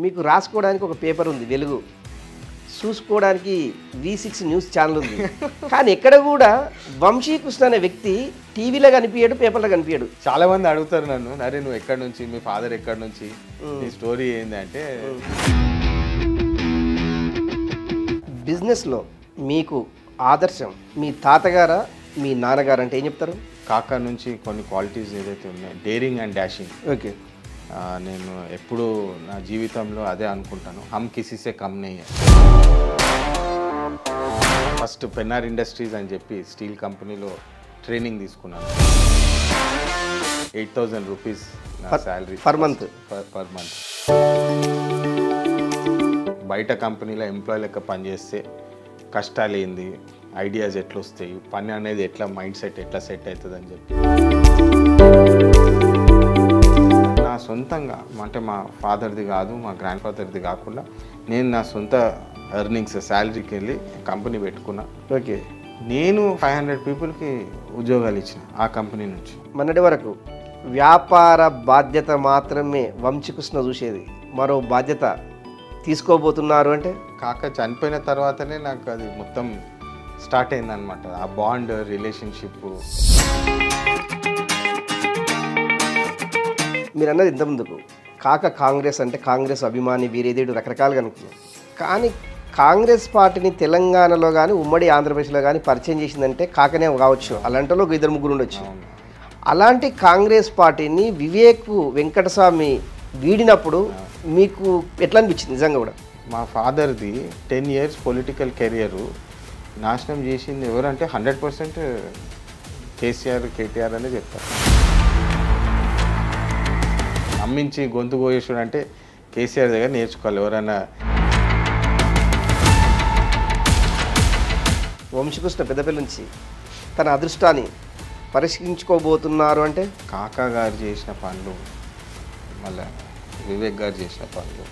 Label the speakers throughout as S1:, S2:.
S1: మీకు రాసుకోవడానికి ఒక పేపర్ ఉంది వెలుగు, చూసుకోవడానికి V6 న్యూస్ ఛానల్ ఉంది. కానీ ఎక్కడ కూడా వంశీకృష్ణ అనే వ్యక్తి టీవీలో కనిపించాడు, పేపర్లో కనిపించాడు.
S2: చాలా మంది అడుగుతారు నన్ను, అరే నువ్వు ఎక్కడి నుంచి, మీ ఫాదర్ ఎక్కడి నుంచి, నీ స్టోరీ ఏంది అంటే,
S1: బిజినెస్లో మీకు ఆదర్శం మీ తాతగారా మీ నాన్నగారు అంటే ఏం చెప్తారు?
S2: కాకా నుంచి కొన్ని క్వాలిటీస్ ఏదైతే ఉన్నాయో, డేరింగ్ అండ్ డాషింగ్.
S1: ఓకే,
S2: నేను ఎప్పుడూ నా జీవితంలో అదే అనుకుంటాను, హమ్ కిసీసే కమ్ నహీ. ఫస్ట్ పెన్నార్ ఇండస్ట్రీస్ అని చెప్పి స్టీల్ కంపెనీలో ట్రైనింగ్ తీసుకున్నాను. 8,000 రూపీస్ నా salary
S1: per month.
S2: Per month. బయట కంపెనీలో ఎంప్లాయీ లెక్క పనిచేస్తే కష్టాలు ఏంది, ఐడియాస్ ఎట్లా వస్తాయి, పని అనేది ఎట్లా, మైండ్ సెట్ ఎట్లా సెట్ అవుతుంది అని చెప్పి నా సొంతంగా, అంటే మా ఫాదర్ది కాదు, మా గ్రాండ్ ఫాదర్ది కాకుండా నేను నా సొంత ఎర్నింగ్స్ శాలరీకి వెళ్ళి కంపెనీ పెట్టుకున్నా.
S1: ఓకే,
S2: నేను 500 పీపుల్కి ఉద్యోగాలు ఇచ్చిన ఆ కంపెనీ నుంచి.
S1: మొన్నటి వరకు వ్యాపార బాధ్యత మాత్రమే వంశీకృష్ణ చూసేది, మరో బాధ్యత తీసుకోబోతున్నారు అంటే
S2: కాక చనిపోయిన తర్వాతనే నాకు అది మొత్తం స్టార్ట్ అయిందనమాట, ఆ బాండ్ రిలేషన్షిప్.
S1: మీరు అన్నది ఇంతకుముందుకు కాక కాంగ్రెస్ అంటే కాంగ్రెస్ అభిమాని వీరేదేడు రకరకాలుగా అనుకున్నాం. కానీ కాంగ్రెస్ పార్టీని తెలంగాణలో కానీ ఉమ్మడి ఆంధ్రప్రదేశ్లో కానీ పరిచయం చేసిందంటే కాకనే కావచ్చు, అలాంటిలో ఒక 2-3 ఉండొచ్చు. అలాంటి కాంగ్రెస్ పార్టీని వివేక్ వెంకటస్వామి వీడినప్పుడు మీకు ఎట్లా అనిపించింది నిజంగా కూడా?
S2: మా ఫాదర్ది 10 years పొలిటికల్ కెరియరు నాశనం చేసింది ఎవరంటే 100% కేసీఆర్, కేటీఆర్ అనే చెప్తారు. అమ్మించి గొంతు కోయేసుడు అంటే కేసీఆర్ దగ్గర నేర్చుకోవాలి ఎవరైనా.
S1: వంశీకృష్ణ పెద్దపల్లి నుంచి తన అదృష్టాన్ని పరిష్కరించుకోబోతున్నారు అంటే
S2: కాకా గారు చేసిన పనులు, మళ్ళీ వివేక్ గారు చేసిన పనులు,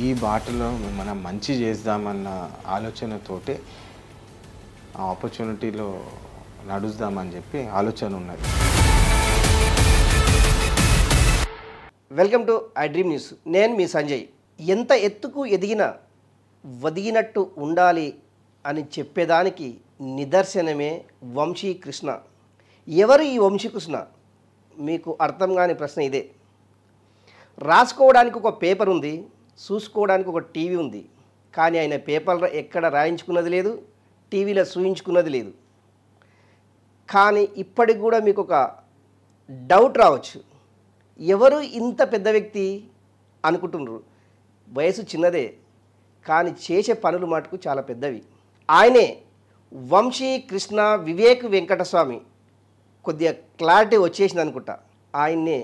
S2: ఈ బాటలో మనం మంచి చేద్దామన్న ఆలోచనతోటే ఆ ఆపర్చునిటీలో నడుద్దామని చెప్పి ఆలోచన ఉన్నది.
S1: Welcome to I dream news. నేను మీ సంజయ్. ఎంత ఎత్తుకు ఎదిగినా వదిగినట్టు ఉండాలి అని చెప్పేదానికి నిదర్శనమే వంశీకృష్ణ. ఎవరు ఈ వంశీకృష్ణ? మీకు అర్థం కాని ప్రశ్న ఇదే. రాసుకోవడానికి ఒక పేపర్ ఉంది, చూసుకోవడానికి ఒక టీవీ ఉంది. కానీ ఆయన పేపర్లో ఎక్కడ రాయించుకున్నది లేదు, టీవీలో చూయించుకున్నది లేదు. కానీ ఇప్పటికి కూడా మీకు ఒక డౌట్ రావచ్చు, ఎవరు ఇంత పెద్ద వ్యక్తి అనుకుంటున్నారు. వయసు చిన్నదే కానీ చేసే పనులు మటుకు చాలా పెద్దవి. ఆయనే వంశీకృష్ణ వివేక్ వెంకటస్వామి. కొద్దిగా క్లారిటీ వచ్చేసింది అనుకుంటా. ఆయన్నే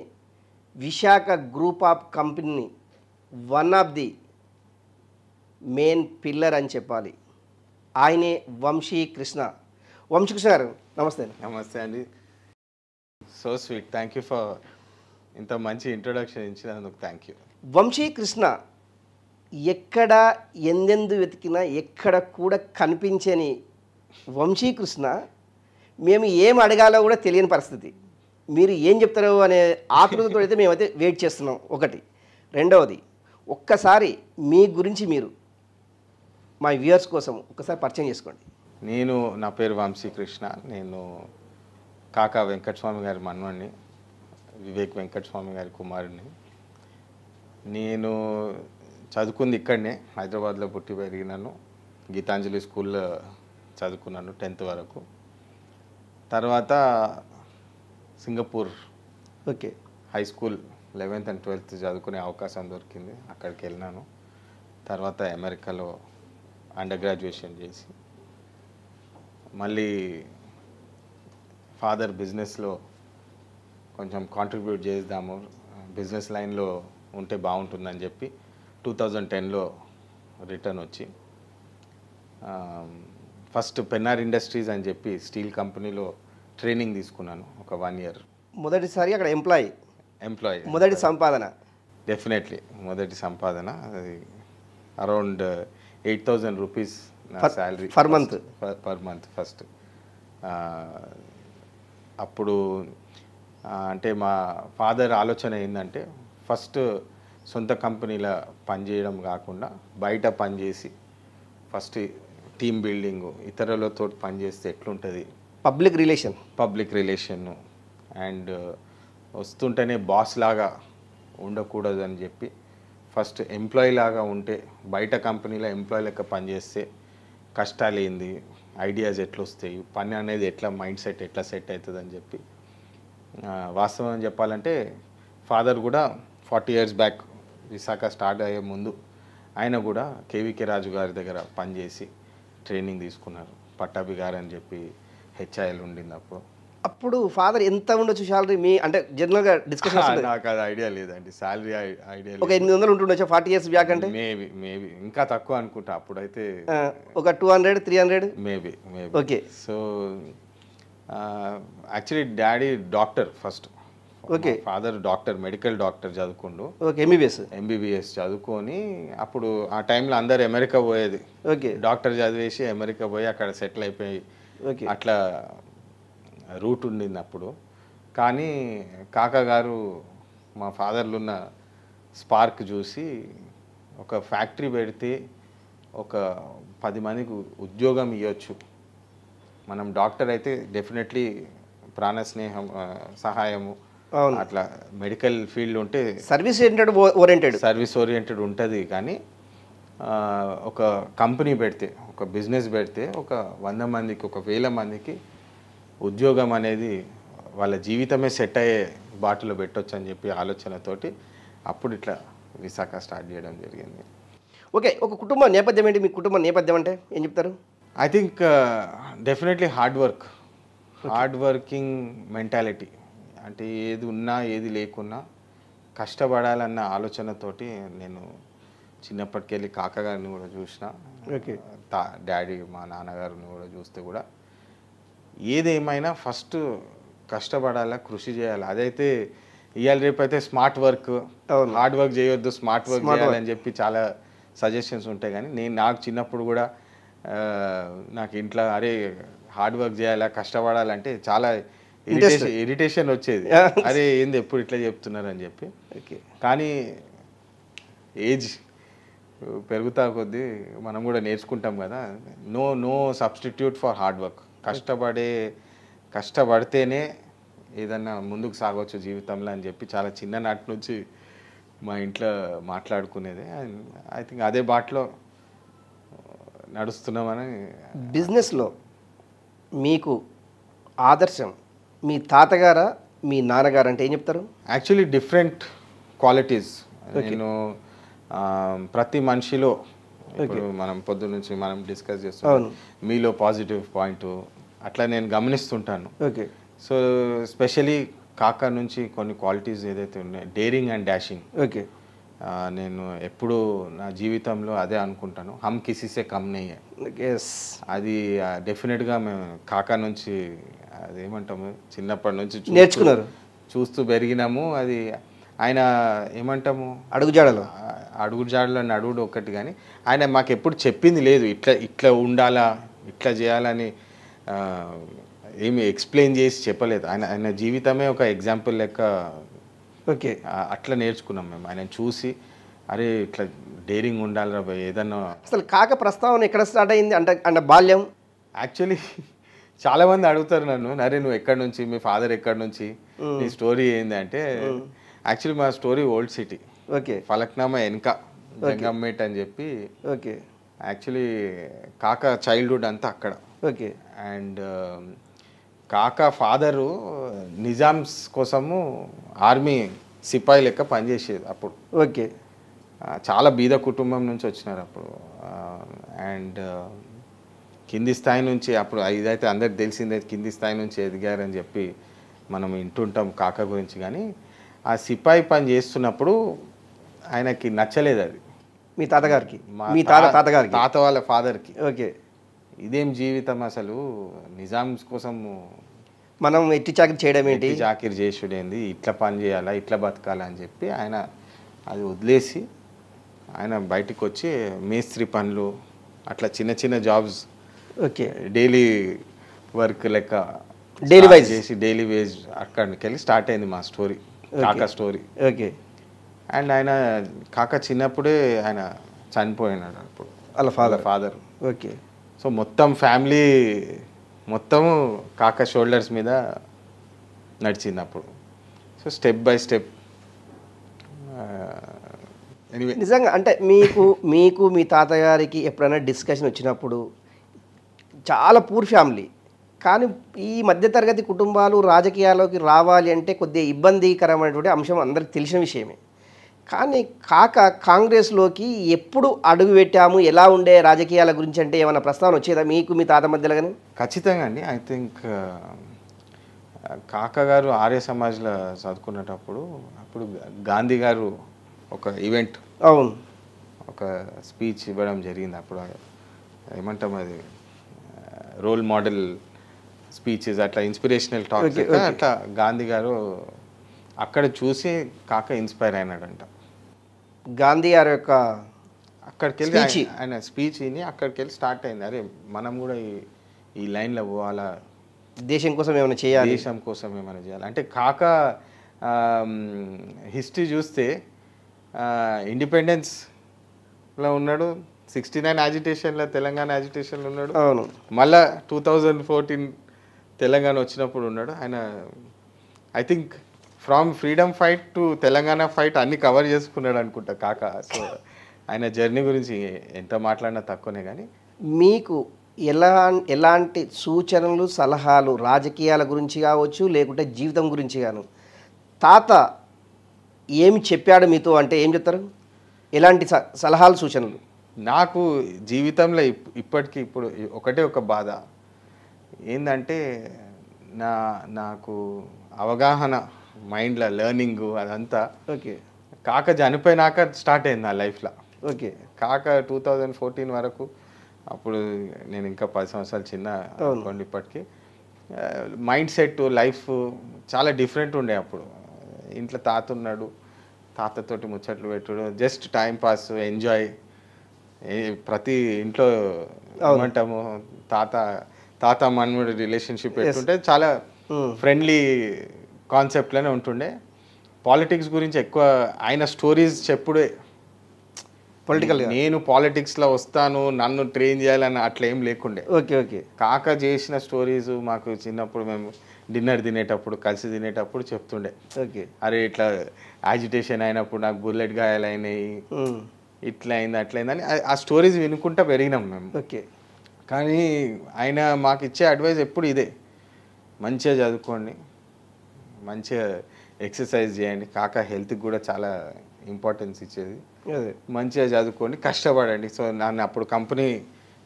S1: Visakha group of company one of the main pillar అని చెప్పాలి. ఆయనే వంశీకృష్ణ. వంశీకృష్ణ గారు నమస్తే.
S2: నమస్తే అండి. So sweet, thank you for ఇంత మంచి ఇంట్రొడక్షన్ ఇచ్చినందుకు. Thank you.
S1: వంశీకృష్ణ ఎక్కడ ఎందెందు వెతికినా ఎక్కడ కూడా కనిపించని వంశీకృష్ణ మేము ఏం అడగాలో కూడా తెలియని పరిస్థితి. మీరు ఏం చెప్తారో అనే ఆతృతతో అయితే మేమైతే వెయిట్ చేస్తున్నాం. ఒకటి. రెండవది, ఒక్కసారి మీ గురించి మీరు మా వ్యూయర్స్ కోసం ఒక్కసారి పరిచయం చేసుకోండి.
S2: నా పేరు వంశీకృష్ణ. నేను కాకా వెంకటస్వామి గారి మనవడిని, వివేక్ వెంకటస్వామి గారి కుమారుడిని. నేను చదువుకుంది ఇక్కడనే, హైదరాబాద్లో పుట్టి పెరిగినాను. గీతాంజలి స్కూల్లో చదువుకున్నాను 10th వరకు. తర్వాత Singapore
S1: okay
S2: high school 11th and 12th చదువుకునే అవకాశం దొరికింది, అక్కడికి వెళ్ళినాను. తర్వాత అమెరికాలో అండర్ గ్రాడ్యుయేషన్ చేసి మళ్ళీ ఫాదర్ బిజినెస్లో కొంచెం కాంట్రిబ్యూట్ చేద్దాము, బిజినెస్ లైన్లో ఉంటే బాగుంటుందని చెప్పి 2010లో రిటర్న్ వచ్చి ఫస్ట్ పెన్నార్ ఇండస్ట్రీస్ అని చెప్పి స్టీల్ కంపెనీలో ట్రైనింగ్ తీసుకున్నాను ఒక 1 year.
S1: మొదటిసారి అక్కడ ఎంప్లాయీ మొదటి సంపాదన
S2: డెఫినెట్లీ మొదటి సంపాదన అది అరౌండ్ 8,000 రూపీస్ నా శాలరీ పర్ మంత్ ఫస్ట్. అప్పుడు అంటే మా ఫాదర్ ఆలోచన ఏంటంటే ఫస్ట్ సొంత కంపెనీలో పనిచేయడం కాకుండా బయట పనిచేసి ఫస్ట్ టీమ్ బిల్డింగు, ఇతరులతో పనిచేస్తే ఎట్లుంటుంది,
S1: పబ్లిక్ రిలేషన్
S2: అండ్ వస్తుంటేనే బాస్ లాగా ఉండకూడదు అని చెప్పి ఫస్ట్ ఎంప్లాయీ లాగా ఉంటే, బయట కంపెనీలో ఎంప్లాయీ లెక్క పనిచేస్తే కష్టాలు ఏంది, ఐడియాస్ ఎట్లా వస్తాయి, పని అనేది ఎట్లా మైండ్ సెట్ ఎట్లా సెట్ అవుతుంది అని చెప్పి వాస్తవం చెప్పాలంటే ఫాదర్ కూడా 40 years బ్యాక్ విశాఖ స్టార్ట్ అయ్యే ముందు ఆయన కూడా కేవీకే రాజు గారి దగ్గర పనిచేసి ట్రైనింగ్ తీసుకున్నారు. పట్టాభి గారు అని చెప్పి హెచ్ఐఎల్ ఉండింది
S1: అప్పుడు ఫాదర్ ఎంత ఉండొచ్చు శాలరీ మీ అంటే జనరల్గా డిస్కషన్?
S2: నాకు అది ఐడియా లేదండి, శాలరీ ఐడియా
S1: ఒక 800 ఉంటుండొచ్చు 40 years బ్యాక్ అంటే.
S2: మేబీ ఇంకా తక్కువ అనుకుంటా అప్పుడైతే,
S1: ఒక 200-300
S2: maybe.
S1: Okay.
S2: So actually daddy doctor first.
S1: Okay.
S2: Father doctor, medical doctor చదువుకుండు.
S1: ఓకే.
S2: ఎంబీబీఎస్ చదువుకొని అప్పుడు ఆ టైంలో అందరు అమెరికా పోయేది.
S1: ఓకే.
S2: డాక్టర్ చదివేసి అమెరికా పోయి అక్కడ సెటిల్ అయిపోయి అట్లా రూట్ ఉండింది అప్పుడు. కానీ కాకా గారు మా ఫాదర్లు ఉన్న స్పార్క్ చూసి ఒక ఫ్యాక్టరీ పెడితే ఒక 10 మందికి ఉద్యోగం ఇవ్వచ్చు, మనం డాక్టర్ అయితే డెఫినెట్లీ ప్రాణ స్నేహం సహాయము అట్లా మెడికల్ ఫీల్డ్ ఉంటే
S1: సర్వీస్ ఓరియంటెడ్
S2: ఉంటుంది. కానీ ఒక కంపెనీ పెడితే, ఒక బిజినెస్ పెడితే ఒక 100 మందికి, ఒక 1000 మందికి ఉద్యోగం అనేది వాళ్ళ జీవితమే సెట్ అయ్యే బాటలో పెట్టొచ్చు అని చెప్పి ఆలోచనతోటి అప్పుడు ఇట్లా విశాఖ స్టార్ట్ చేయడం జరిగింది.
S1: ఓకే. ఒక కుటుంబ నేపథ్యం ఏంటి? మీ కుటుంబ నేపథ్యం అంటే ఏం చెప్తారు?
S2: I think definitely hard working mentality. అంటే ఏది ఉన్నా ఏది లేకున్నా కష్టపడాలన్న ఆలోచనతోటి నేను చిన్నప్పటికెళ్ళి కాకా గారిని కూడా చూసిన.
S1: ఓకే.
S2: డాడీ మా నాన్నగారిని కూడా చూస్తే కూడా ఏదేమైనా ఫస్ట్ కష్టపడాలా, కృషి చేయాలి. అదైతే ఇవాళ రేపైతే స్మార్ట్ వర్క్, హార్డ్ వర్క్ చేయొద్దు, స్మార్ట్ వర్క్ చేయాలని చెప్పి చాలా సజెషన్స్ ఉంటాయి. కానీ నాకు చిన్నప్పుడు కూడా నాకు ఇంట్లో అరే హార్డ్ వర్క్ చేయాలా, కష్టపడాలంటే చాలా ఇరిటేషన్ వచ్చేది. అరే ఏంది ఎప్పుడు ఇట్లా చెప్తున్నారు అని చెప్పి. కానీ ఏజ్ పెరుగుతా కొద్దీ మనం కూడా నేర్చుకుంటాం కదా, no substitute for hard work. కష్టపడితేనే ఏదన్నా ముందుకు సాగవచ్చు జీవితంలో అని చెప్పి చాలా చిన్ననాటి నుంచి మా ఇంట్లో మాట్లాడుకునేది. ఐ థింక్ అదే బాటలో నడుస్తున్నామని.
S1: బిజినెస్లో మీకు ఆదర్శం మీ తాతగారా మీ నాన్నగారు అంటే ఏం చెప్తారు?
S2: Actually different qualities. నేను ప్రతి మనిషిలో ఇప్పుడు మనం పొద్దు నుంచి మనం డిస్కస్ చేస్తాం, మీలో పాజిటివ్ పాయింట్ అట్లా నేను గమనిస్తుంటాను.
S1: ఓకే.
S2: సో స్పెషలీ కాకా నుంచి కొన్ని క్వాలిటీస్ ఏదైతే ఉన్నాయో, డేరింగ్ అండ్ డాషింగ్.
S1: ఓకే.
S2: నేను ఎప్పుడు నా జీవితంలో అదే అనుకుంటాను, హమ్ కిసీసే కమ్ నహీ హై. అది డెఫినెట్గా మేము కాకా నుంచి అదేమంటాము చిన్నప్పటి నుంచి
S1: నేర్చుకున్నారు,
S2: చూస్తూ పెరిగినాము. అది ఆయన ఏమంటాము అడుగుజాడలో నడువుడు ఒకటి. కానీ ఆయన మాకు ఎప్పుడు చెప్పింది లేదు ఇట్లా ఉండాలా, ఇట్లా చేయాలని ఏమి ఎక్స్ప్లెయిన్ చేసి చెప్పలేదు. ఆయన జీవితమే ఒక ఎగ్జాంపుల్ లెక్క.
S1: ఓకే.
S2: అట్లా నేర్చుకున్నాం మేము ఆయన చూసి. అరే ఇట్లా డేరింగ్ ఉండాలిరా ఏదన్నా.
S1: అసలు కాక ప్రస్తావన ఎక్కడ స్టార్ట్ అయింది అంటే బాల్యం?
S2: యాక్చువల్లీ చాలామంది అడుగుతారు నన్ను, అరే నువ్వు ఎక్కడి నుంచి, మీ ఫాదర్ ఎక్కడి నుంచి, నీ స్టోరీ ఏంది అంటే, యాక్చువల్లీ మా story old city.
S1: Okay.
S2: Falaknuma వెనక జంగమ్మేట్ అని చెప్పి.
S1: ఓకే.
S2: యాక్చువల్లీ కాకా చైల్డ్హుడ్ అంతా అక్కడ.
S1: ఓకే.
S2: అండ్ కాకా ఫాదరు నిజామ్స్ కోసము ఆర్మీ సిపాయి లెక్క పనిచేసేది అప్పుడు.
S1: ఓకే.
S2: చాలా బీద కుటుంబం నుంచి వచ్చినారు అప్పుడు. అండ్ కింది స్థాయి నుంచి అప్పుడు ఇదైతే అందరికి తెలిసిందే, కింది స్థాయి నుంచి ఎదిగారని చెప్పి మనం వింటుంటాం కాకా గురించి. కానీ ఆ సిపాయి పని చేస్తున్నప్పుడు ఆయనకి నచ్చలేదు అది.
S1: మీ తాతగారికి?
S2: మీ తాత వాళ్ళ ఫాదర్కి.
S1: ఓకే.
S2: ఇదేం జీవితం అసలు, నిజామ్స్ కోసం
S1: మనం ఎట్టి చాకిరి చేయడం ఏంటి,
S2: చాకిరి చేసుడేంది, ఇట్లా పని చేయాలా, ఇట్లా బతకాలా అని చెప్పి ఆయన అది వదిలేసి ఆయన బయటకు వచ్చి మేస్త్రి పనులు అట్లా చిన్న చిన్న జాబ్స్.
S1: ఓకే.
S2: డైలీ వర్క్ లెక్క
S1: డైలీ వైజ్
S2: చేసి డైలీ వేజ్ అక్కడికి వెళ్ళి స్టార్ట్ అయింది మా స్టోరీ, కాకా స్టోరీ.
S1: ఓకే.
S2: అండ్ ఆయన కాక చిన్నప్పుడే ఆయన చనిపోయినాడు అప్పుడు
S1: వాళ్ళ
S2: ఫాదర్.
S1: ఓకే.
S2: సో మొత్తం ఫ్యామిలీ మొత్తము కాక షోల్డర్స్ మీద నడిచింది అప్పుడు. So step by step anyway.
S1: నిజంగా అంటే మీకు మీ తాతగారికి ఎప్పుడైనా డిస్కషన్ వచ్చినప్పుడు చాలా పూర్ ఫ్యామిలీ, కానీ ఈ మధ్యతరగతి కుటుంబాలు రాజకీయాల్లోకి రావాలి అంటే కొద్దిగా ఇబ్బందికరమైనటువంటి అంశం అందరికి తెలిసిన విషయమే. కానీ కాంగ్రెస్లోకి ఎప్పుడు అడుగు పెట్టాము, ఎలా ఉండే రాజకీయాల గురించి అంటే ఏమైనా ప్రస్తావన వచ్చేదా మీకు మీ తాత మధ్యలో? కానీ
S2: ఖచ్చితంగా అండి. ఐ థింక్ కాక గారు ఆర్య సమాజ్లో చదువుకునేటప్పుడు అప్పుడు గాంధీ గారు ఒక ఈవెంట్,
S1: అవును,
S2: ఒక స్పీచ్ ఇవ్వడం జరిగింది. అప్పుడు ఏమంటాం అది రోల్ మోడల్ స్పీచెస్, అట్లా ఇన్స్పిరేషనల్ టాక్స్. అట్లా గాంధీ గారు అక్కడ చూసి కాక ఇన్స్పైర్ అయినాడంట.
S1: గాంధీ గారి యొక్క
S2: అక్కడికి వెళ్ళి ఆయన స్పీచ్ విని అక్కడికి వెళ్ళి స్టార్ట్ అయింది, అరే మనం కూడా ఈ లైన్లో పోవాలా,
S1: దేశం కోసం ఏమైనా చేయాలి,
S2: దేశం కోసం ఏమైనా చేయాలి. అంటే కాక హిస్టరీ చూస్తే ఇండిపెండెన్స్లో ఉన్నాడు, 69 యాజిటేషన్లో తెలంగాణ యాజిటేషన్లో ఉన్నాడు,
S1: అవును,
S2: మళ్ళా 2014 తెలంగాణ వచ్చినప్పుడు ఉన్నాడు. ఆయన I think from freedom fight to Telangana fight అన్ని కవర్ చేసుకున్నాడు అనుకుంటా కాక. సో ఆయన జర్నీ గురించి ఎంత మాట్లాడినా తక్కువనే. కానీ
S1: మీకు ఎలాంటి సూచనలు సలహాలు రాజకీయాల గురించి కావచ్చు లేకుంటే జీవితం గురించి గాను తాత ఏమి చెప్పాడు మీతో అంటే ఏం చెప్తారు? ఎలాంటి సలహాలు సూచనలు?
S2: నాకు జీవితంలో ఇప్పటికీ ఇప్పుడు ఒకటే ఒక బాధ ఏంటంటే నాకు అవగాహన మైండ్లో లెర్నింగ్ అదంతా
S1: ఓకే
S2: కాక చనిపోయినాక స్టార్ట్ అయింది నా లైఫ్లో.
S1: ఓకే.
S2: కాక 2014 వరకు, అప్పుడు నేను ఇంకా 10 సంవత్సరాలు చిన్న అనుకోండి. ఇప్పటికీ మైండ్ సెట్ లైఫ్ చాలా డిఫరెంట్ ఉండే. అప్పుడు ఇంట్లో తాత ఉన్నాడు, తాతతోటి ముచ్చట్లు పెట్టుడు, జస్ట్ టైం పాస్, ఎంజాయ్. ప్రతి ఇంట్లో ఏమంటాము తాత మన్ముడి రిలేషన్షిప్ పెట్టుకుంటే చాలా ఫ్రెండ్లీ కాన్సెప్ట్లోనే ఉంటుండే. పాలిటిక్స్ గురించి ఎక్కువ ఆయన స్టోరీస్ చెప్పుడే,
S1: పొలిటికల్
S2: నేను పాలిటిక్స్లో వస్తాను నన్ను ట్రైన్ చేయాలని అట్లా ఏం లేకుండే.
S1: Okay okay.
S2: కాక చేసిన స్టోరీస్ మాకు చిన్నప్పుడు మేము డిన్నర్ తినేటప్పుడు కలిసి తినేటప్పుడు చెప్తుండే.
S1: ఓకే.
S2: అరే ఇట్లా యాజిటేషన్ అయినప్పుడు నాకు బుల్లెట్ గాయాలైనాయి, ఇట్లా అయింది అట్లా అయిందని ఆ స్టోరీస్ వినుకుంటా పెరిగినాం మేము.
S1: ఓకే.
S2: కానీ ఆయన మాకు ఇచ్చే అడ్వైస్ ఎప్పుడు ఇదే, మంచిగా చదువుకోండి, మంచిగా ఎక్సర్సైజ్ చేయండి. కాక హెల్త్కి కూడా చాలా ఇంపార్టెన్స్ ఇచ్చేది. మంచిగా చదువుకోండి, కష్టపడండి. సో నన్ను అప్పుడు కంపెనీ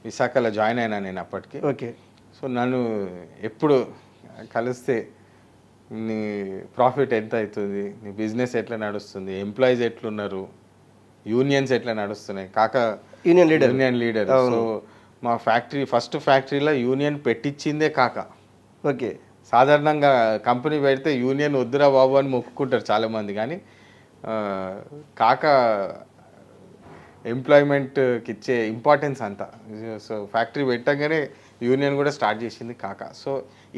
S2: విశాఖలో జాయిన్ అయినా నేను అప్పటికి.
S1: ఓకే.
S2: సో నన్ను ఎప్పుడు కలిస్తే నీ ప్రాఫిట్ ఎంత అవుతుంది, నీ బిజినెస్ ఎట్లా నడుస్తుంది, ఎంప్లాయీస్ ఎట్లున్నారు, యూనియన్స్ ఎట్లా నడుస్తున్నాయి. కాక యూనియన్ లీడర్. సో మా ఫస్ట్ ఫ్యాక్టరీలో యూనియన్ పెట్టించిందే కాక.
S1: ఓకే.
S2: సాధారణంగా కంపెనీ పెడితే యూనియన్ వద్దురా బాబు అని మొక్కుకుంటారు చాలామంది, కానీ కాక ఎంప్లాయ్మెంట్కి ఇచ్చే ఇంపార్టెన్స్ అంతా. సో ఫ్యాక్టరీ పెట్టగానే యూనియన్ కూడా స్టార్ట్ చేసింది కాక. సో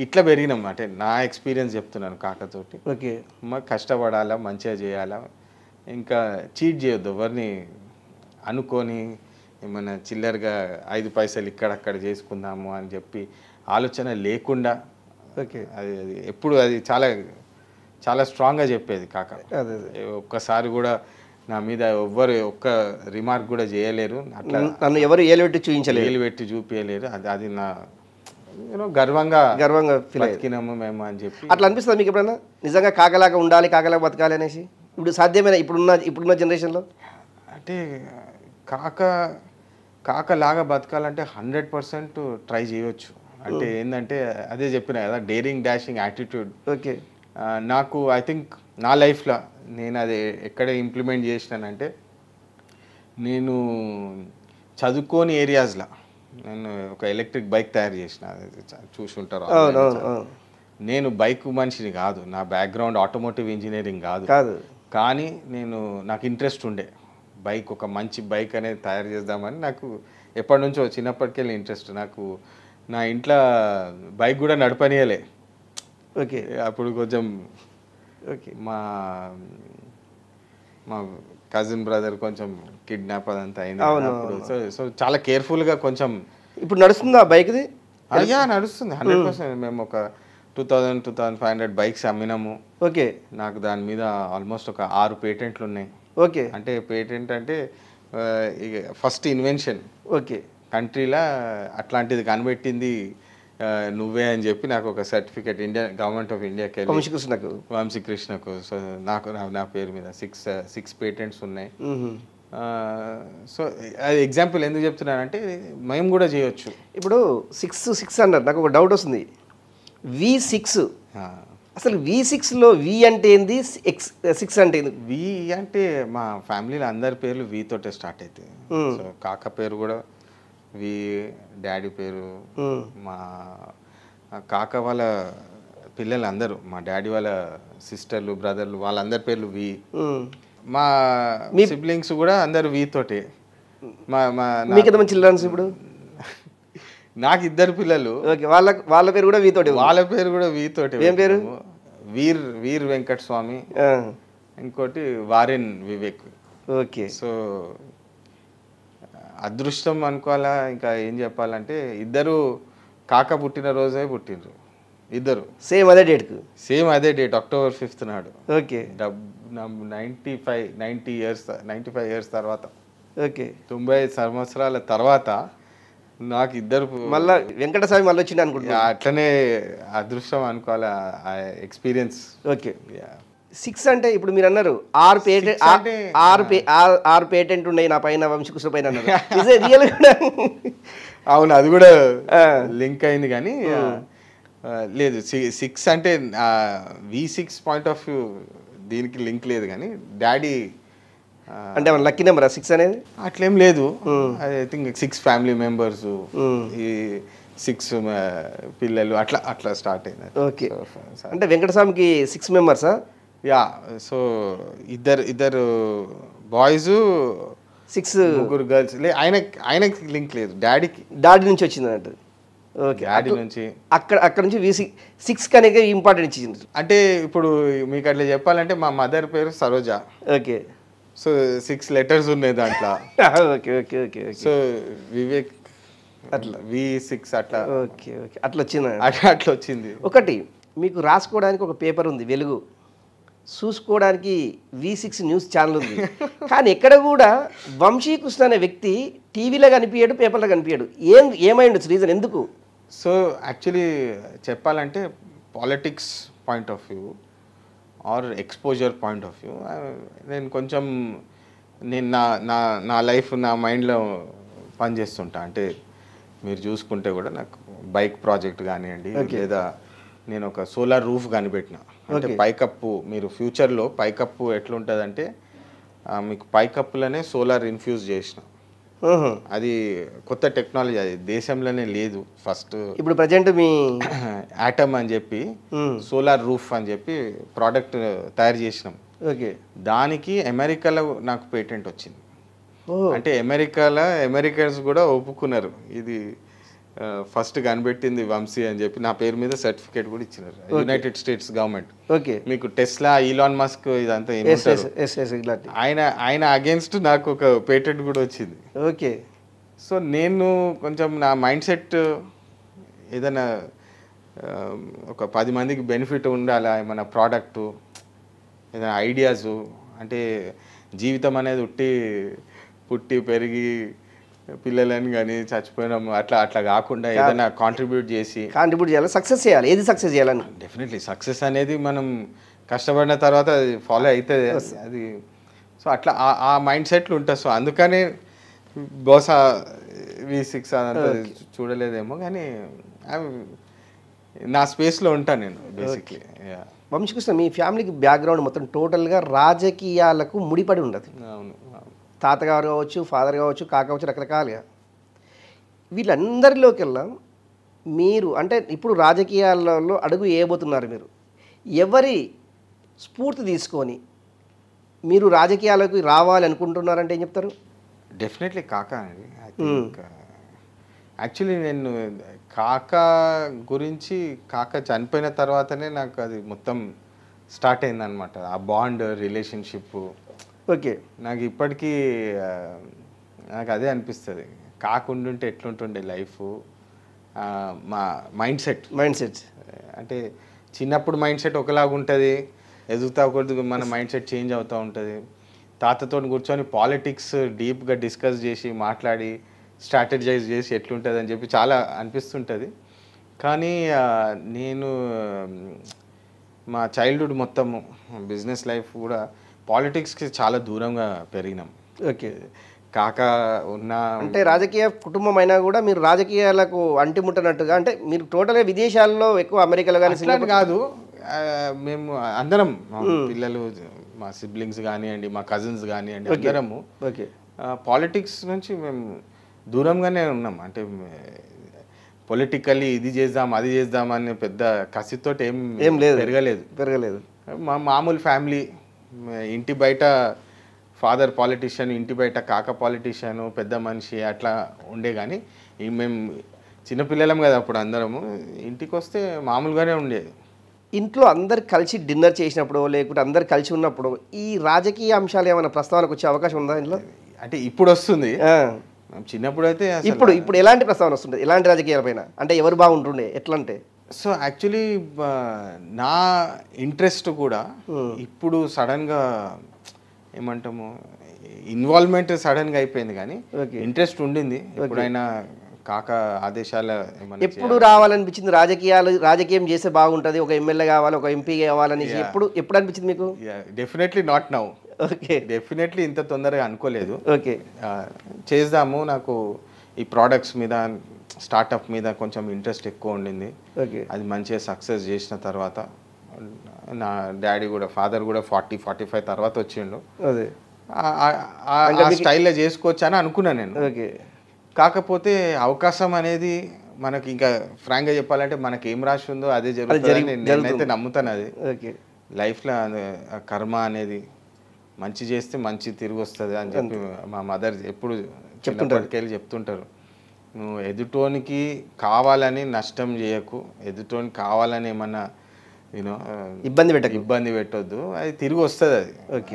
S2: ఇట్లా పెరిగినాం. అంటే నా ఎక్స్పీరియన్స్ చెప్తున్నాను కాకతోటి.
S1: ఓకే.
S2: మాకు కష్టపడాలా, మంచిగా చేయాలా, ఇంకా చీట్ చేయొద్దు ఎవరిని అనుకొని ఏమన్నా చిల్లరగా 5 పైసలు ఇక్కడక్కడ చేసుకుందాము అని చెప్పి ఆలోచన లేకుండా.
S1: ఓకే.
S2: అది ఎప్పుడు అది చాలా చాలా స్ట్రాంగ్గా చెప్పేది కాక. ఒక్కసారి కూడా నా మీద ఎవ్వరు ఒక్క రిమార్క్ కూడా చేయలేరు, అట్లా
S1: నన్ను ఎవరు ఏలుపెట్టి చూపించలేరు,
S2: ఏలుపెట్టి చూపించలేరు. అది నా గర్వంగా బతికినాము మేము అని చెప్పి.
S1: అట్లా అనిపిస్తుంది మీకు ఎప్పుడన్నా నిజంగా కాకలాగా ఉండాలి, కాకలాగా బతకాలి అనేసి? ఇప్పుడు సాధ్యమైన ఇప్పుడున్న జనరేషన్లో
S2: అంటే కాకలాగా బతకాలంటే 100% ట్రై చేయవచ్చు. అంటే ఏంటంటే అదే చెప్పిన కదా, డేరింగ్ డాషింగ్ యాటిట్యూడ్.
S1: ఓకే.
S2: నాకు ఐ థింక్ నా లైఫ్లో నేను అది ఎక్కడ ఇంప్లిమెంట్ చేసినానంటే, నేను చదువుకోని ఏరియాస్లో నేను ఒక ఎలక్ట్రిక్ బైక్ తయారు చేసిన, చూసి ఉంటారు. నేను బైక్ మనిషిని కాదు, నా బ్యాక్గ్రౌండ్ ఆటోమోటివ్ ఇంజనీరింగ్ కాదు, కానీ నాకు ఇంట్రెస్ట్ ఉండే బైక్, ఒక మంచి బైక్ అనేది తయారు చేద్దామని. నాకు ఎప్పటి నుంచో చిన్నప్పటికెళ్ళి ఇంట్రెస్ట్. నాకు నా ఇంట్లో బైక్ కూడా నడపనియలే.
S1: ఓకే.
S2: అప్పుడు కొంచెం
S1: ఓకే.
S2: మా మా కజిన్ బ్రదర్ కొంచెం కిడ్నాప్ అదంతా అయింది అప్పుడు. సో సో చాలా కేర్ఫుల్గా కొంచెం.
S1: ఇప్పుడు నడుస్తుందా బైక్ది?
S2: అయ్యా నడుస్తుంది 100%. మేము ఒక 2500 బైక్స్ అమ్మినాము.
S1: ఓకే.
S2: నాకు దాని మీద ఆల్మోస్ట్ ఒక 6 పేటెంట్లు ఉన్నాయి.
S1: ఓకే.
S2: అంటే పేటెంట్ అంటే ఫస్ట్ ఇన్వెన్షన్
S1: ఓకే.
S2: కంట్రీలో అట్లాంటిది కనిపెట్టింది నువ్వే అని చెప్పి నాకు ఒక సర్టిఫికేట్ ఇండియా గవర్నమెంట్ ఆఫ్ ఇండియాకి వెళ్ళి వంశీకృష్ణకు. సో నాకు నా పేరు మీద 6 పేటెంట్స్ ఉన్నాయి. సో అది ఎగ్జాంపుల్ ఎందుకు చెప్తున్నానంటే మేము కూడా చేయొచ్చు.
S1: ఇప్పుడు 6 అన్నారు, నాకు ఒక డౌట్ వస్తుంది. V6 అసలు V6లో వి అంటే ఏంది, 6 అంటే ఏంది?
S2: వి అంటే మా ఫ్యామిలీలో అందరి పేర్లు వి తోటే స్టార్ట్ అవుతాయి. సో కాక పేరు కూడా వి, డాడీ పేరు, మా కాక వాళ్ళ పిల్లలు అందరూ, మా డాడీ వాళ్ళ సిస్టర్లు బ్రదర్లు వాళ్ళందరి పేర్లు వి. మా సిబ్లింగ్స్ కూడా అందరు వి తోటే.
S1: మీకు చిల్డ్రన్స్ ఇప్పుడు
S2: నాకు 2 పిల్లలు.
S1: ఓకే. వాళ్ళ పేరు కూడా వి తోటే.
S2: వాళ్ళ పేరు కూడా వి తోటే.
S1: ఏం పేరు?
S2: వీర్ వెంకట స్వామి, ఇంకోటి వారెన్ వివేక్.
S1: ఓకే.
S2: సో అదృష్టం అనుకోవాలా, ఇంకా ఏం చెప్పాలంటే ఇద్దరు కాక పుట్టిన రోజే పుట్టినరు. ఇద్దరు
S1: సేమ్ అదే డేట్
S2: అక్టోబర్ 5th నాడు.
S1: ఓకే.
S2: 95 ఇయర్స్ తర్వాత.
S1: ఓకే.
S2: 95 సంవత్సరాల తర్వాత నాకు ఇద్దరు.
S1: మళ్ళా వెంకటస్వామి మళ్ళీ వచ్చింది అనుకుంటా.
S2: అట్లనే అదృష్టం అనుకోవాలి, ఆ ఎక్స్పీరియన్స్.
S1: ఓకే. 6 అంటే ఇప్పుడు మీరు అన్నారు 6 పేటెంట్ ఉన్నాయి నా పైన, వంశకృష్ణ పైన అన్నారు. రియల్ కూడా
S2: అవును, అది కూడా లింక్ అయింది. కానీ లేదు, 6 అంటే V6 పాయింట్ ఆఫ్ వ్యూ దీనికి లింక్ లేదు. కానీ డాడీ
S1: అంటే మన లక్కీ నెంబర్ 6 అనేది
S2: అట్లేం లేదు. ఐ థింక్ 6 ఫ్యామిలీ మెంబర్స్, ఈ 6 పిల్లలు, అట్లా స్టార్ట్ అయింది.
S1: ఓకే. అంటే వెంకటస్వామికి 6 మెంబర్సా?
S2: యా. సో ఇద్దరు బాయ్స్,
S1: 6
S2: ముగ్గురు గర్ల్స్. ఆయనకి లింక్ లేదు,
S1: డాడీ నుంచి వచ్చింది అన్నట్టు. ఓకే.
S2: డాడీ నుంచి
S1: అక్కడ నుంచి V6 అనేది ఇంపార్టెంట్ ఇచ్చింది.
S2: అంటే ఇప్పుడు మీకు అట్లా చెప్పాలంటే మా మదర్ పేరు సరోజ.
S1: ఓకే.
S2: సో 6 లెటర్స్ ఉన్నాయి దాంట్లో.
S1: Okay. Okay. Okay.
S2: So Vivek అట్లా V6 అట్లా.
S1: ఓకే. ఓకే. అట్లా వచ్చింది.
S2: అట్లా వచ్చింది.
S1: ఒకటి మీకు రాసుకోవడానికి ఒక పేపర్ ఉంది వెలుగు, చూసుకోవడానికి V6 న్యూస్ ఛానల్ ఉంది. కానీ ఎక్కడ కూడా వంశీకృష్ణ అనే వ్యక్తి టీవీలో కనిపించాడు, పేపర్లో కనిపించాడు. ఏమై ఉండొచ్చు రీజన్, ఎందుకు?
S2: సో యాక్చువల్లీ చెప్పాలంటే politics point of view or exposure point of view, నేను నా లైఫ్ నా మైండ్లో పనిచేస్తుంటా. అంటే మీరు చూసుకుంటే కూడా నాకు బైక్ ప్రాజెక్ట్ కానివ్వండి, లేదా నేను ఒక సోలార్ రూఫ్ కనిపెట్టిన. అంటే పైకప్పు, మీరు ఫ్యూచర్లో పైకప్పు ఎట్లుంటుందంటే మీకు పైకప్పులనే సోలార్ ఇన్ఫ్యూజ్ చేసిన. అది కొత్త టెక్నాలజీ, అది దేశంలోనే లేదు. ఫస్ట్
S1: ఇప్పుడు ప్రజెంట్ మీ
S2: ఆటమ్ అని చెప్పి సోలార్ రూఫ్ అని చెప్పి ప్రోడక్ట్ తయారు చేసినాం.
S1: ఓకే.
S2: దానికి అమెరికాలో నాకు పేటెంట్ వచ్చింది. అంటే అమెరికన్స్ కూడా ఒప్పుకున్నారు, ఇది ఫస్ట్ కనిపెట్టింది వంశీ అని చెప్పి నా పేరు మీద సర్టిఫికేట్ కూడా ఇచ్చినారు యునైటెడ్ స్టేట్స్ గవర్నమెంట్.
S1: ఓకే.
S2: మీకు టెస్లా, ఈలాన్ మస్క్ ఇదంతా ఆయన అగేన్స్ట్ నాకు ఒక పేటెంట్ కూడా వచ్చింది.
S1: ఓకే.
S2: సో నేను కొంచెం నా మైండ్ సెట్ ఏదైనా ఒక 10 మందికి బెనిఫిట్ ఉండాలా, ఏమైనా ప్రోడక్టు, ఏదైనా ఐడియాసు. అంటే జీవితం అనేది పుట్టి పెరిగి పిల్లలని కానీ చచ్చిపోయినాము అట్లా కాకుండా ఏదైనా కాంట్రిబ్యూట్
S1: చేయాలి, సక్సెస్ చేయాలి. ఏది సక్సెస్ చేయాలని?
S2: డెఫినెట్లీ సక్సెస్ అనేది మనం కష్టపడిన తర్వాత అది ఫాలో అవుతుంది అది. సో అట్లా ఆ మైండ్ సెట్లు ఉంటుంది. సో అందుకనే బహుశా V6 అదంతా చూడలేదేమో, కానీ నా స్పేస్లో ఉంటాను నేను బేసిక్లీ.
S1: వంశకృష్ణ, మీ ఫ్యామిలీకి బ్యాక్గ్రౌండ్ మొత్తం టోటల్గా రాజకీయాలకు ముడిపడి ఉండదు.
S2: అవును.
S1: తాతగారు కావచ్చు, ఫాదర్ కావచ్చు, కాక కావచ్చు, రకరకాలుగా. వీళ్ళందరిలోకెల్లా మీరు అంటే ఇప్పుడు రాజకీయాలలో అడుగు వేయబోతున్నారు. మీరు ఎవరి స్ఫూర్తి తీసుకొని మీరు రాజకీయాలకు రావాలి అనుకుంటున్నారంటే ఏం చెప్తారు?
S2: డెఫినెట్లీ కాక అండి. ఐ థింక్ యాక్చువల్లీ నేను కాక చనిపోయిన తర్వాతనే నాకు అది మొత్తం స్టార్ట్ అయిందనమాట. ఆ బాండ్, రిలేషన్షిప్
S1: ఓకే.
S2: నాకు ఇప్పటికీ నాకు అదే అనిపిస్తుంది, కాకుండుంటే ఎట్లుంటుండే లైఫ్. మా మైండ్ సెట్ అంటే చిన్నప్పుడు మైండ్ సెట్ ఒకలాగా ఉంటుంది, ఎదుగుతా కొద్దిగా మన మైండ్ సెట్ చేంజ్ అవుతూ ఉంటుంది. తాతతో కూర్చొని పాలిటిక్స్ డీప్గా డిస్కస్ చేసి మాట్లాడి స్ట్రాటజైజ్ చేసి ఎట్లుంటుంది అని చెప్పి చాలా అనిపిస్తుంటుంది. కానీ నేను మా చైల్డ్హుడ్ మొత్తము బిజినెస్ లైఫ్ కూడా పాలిటిక్స్కి చాలా దూరంగా పెరిగినాం.
S1: ఓకే.
S2: కాక ఉన్న
S1: అంటే రాజకీయ కుటుంబం అయినా కూడా మీరు రాజకీయాలకు అంటిముట్టనట్టుగా, అంటే మీరు టోటల్గా విదేశాల్లో ఎక్కువ అమెరికాలో కానీ
S2: అట్లా కాదు, మేము అందరం మా పిల్లలు, మా సిబ్లింగ్స్ కానివ్వండి, మా కజిన్స్ కానివ్వండి, అందరము
S1: ఓకే
S2: పాలిటిక్స్ నుంచి మేము దూరంగానే ఉన్నాం. అంటే పొలిటికల్లీ ఇది చేద్దాం అది చేద్దాం అనే పెద్ద కసితో ఏం లేదు, పెరగలేదు. మా మామూలు ఫ్యామిలీ, ఇంటి బయట ఫాదర్ పాలిటిషియన్, ఇంటి బయట కాక పాలిటిషియన్, పెద్ద మనిషి అట్లా ఉండే. కానీ మేము చిన్నపిల్లలం కదా అప్పుడు, అందరము ఇంటికి వస్తే మామూలుగానే ఉండేది.
S1: ఇంట్లో అందరు కలిసి డిన్నర్ చేసినప్పుడు లేకుంటే అందరు కలిసి ఉన్నప్పుడు ఈ రాజకీయ అంశాలు ఏమైనా ప్రస్తావనకు వచ్చే అవకాశం ఉందా ఇంట్లో?
S2: అంటే ఇప్పుడు వస్తుంది, చిన్నప్పుడు అయితే
S1: ఇప్పుడు ఎలాంటి ప్రస్తావన వస్తుంది, ఎలాంటి రాజకీయాలపైన? అంటే ఎవరు బాగుంటుండే, ఎట్లా అంటే?
S2: సో యాక్చువల్లీ నా ఇంట్రెస్ట్ కూడా ఇప్పుడు సడన్గా ఏమంటాము ఇన్వాల్వ్మెంట్ సడన్గా అయిపోయింది. కానీ ఇంట్రెస్ట్ ఉండింది ఎప్పుడైనా, కాక ఆదేశాల
S1: ఎప్పుడు రావాలనిపించింది రాజకీయం చేస్తే బాగుంటుంది, ఒక ఎమ్మెల్యే కావాలి, ఒక ఎంపీ కావాలని ఎప్పుడు అనిపించింది మీకు?
S2: Definitely not now.
S1: Okay.
S2: Definitely ఇంత తొందరగా అనుకోలేదు.
S1: ఓకే.
S2: చేద్దాము, నాకు ఈ ప్రోడక్ట్స్ మీద, స్టార్టప్ మీద కొంచెం ఇంట్రెస్ట్ ఎక్కువ ఉండింది.
S1: ఓకే.
S2: అది మంచిగా సక్సెస్ చేసిన తర్వాత నా డాడీ కూడా, ఫాదర్ కూడా 40-45 తర్వాత వచ్చిండు.
S1: అదే
S2: ఆ స్టైల్లో చేసుకోవచ్చు అని అనుకున్నాను నేను.
S1: ఓకే.
S2: కాకపోతే అవకాశం అనేది మనకి, ఇంకా ఫ్రాంక్గా చెప్పాలంటే మనకి ఏం రాసి ఉందో అదే జరుగుతుంది, నేనైతే నమ్ముతాను. అది లైఫ్లో కర్మ అనేది, మంచి చేస్తే మంచి తిరిగి వస్తుంది అని చెప్పి మా మదర్ ఎప్పుడు చిన్నప్పటికెళ్ళి చెప్తుంటారు. నువ్వు ఎదుటోనికి కావాలని నష్టం చేయకు, ఎదుటోనికి కావాలని ఏమన్నా యూనో ఇబ్బంది పెట్టొద్దు, అది తిరిగి వస్తుంది.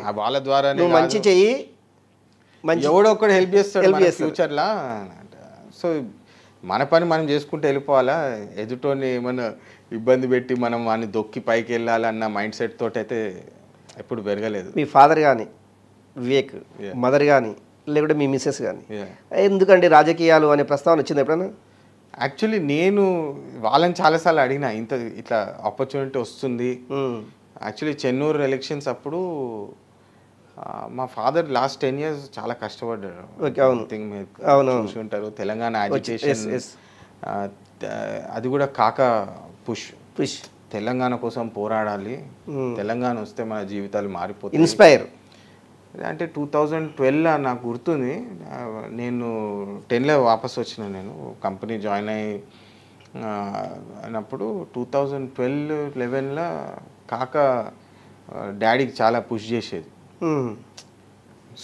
S2: అది వాళ్ళ ద్వారా
S1: మంచి చెయ్యి,
S2: ఎవడో ఒకటి హెల్ప్ చేస్తాడు ఫ్యూచర్లా. సో మన పని మనం చేసుకుంటూ వెళ్ళిపోవాలా, ఎదుటోని ఏమన్నా ఇబ్బంది పెట్టి మనం వాడిని దొక్కి పైకి వెళ్ళాలన్న మైండ్ సెట్ తోటి అయితే ఎప్పుడు పెరగలేదు.
S1: మీ ఫాదర్ కానీ, వివేక్ మదర్ కానీ, లేకుంటే మీ మిస్సెస్ కానీ ఎందుకంటే రాజకీయాలు అనే ప్రస్తావన వచ్చింది ఎప్పుడైనా?
S2: యాక్చువల్లీ నేను వాళ్ళని చాలాసార్లు అడిగినా, ఇట్లా ఆపర్చునిటీ వస్తుంది. యాక్చువల్లీ చెన్నూరు ఎలక్షన్స్ అప్పుడు మా ఫాదర్ లాస్ట్ 10 years చాలా కష్టపడ్డాడు. చూసి ఉంటారు, తెలంగాణ అజిటేషన్, అది కూడా కాక పుష్ తెలంగాణ కోసం పోరాడాలి, తెలంగాణ వస్తే మన జీవితాలు మారిపోతాయి, ఇన్స్పైర్. అంటే 2012 నాకు గుర్తుంది, నేను 10లో వాపస్ వచ్చిన, నేను కంపెనీ జాయిన్ అయినప్పుడు 2012-11లో కాక డాడీకి చాలా పుష్ చేసేది.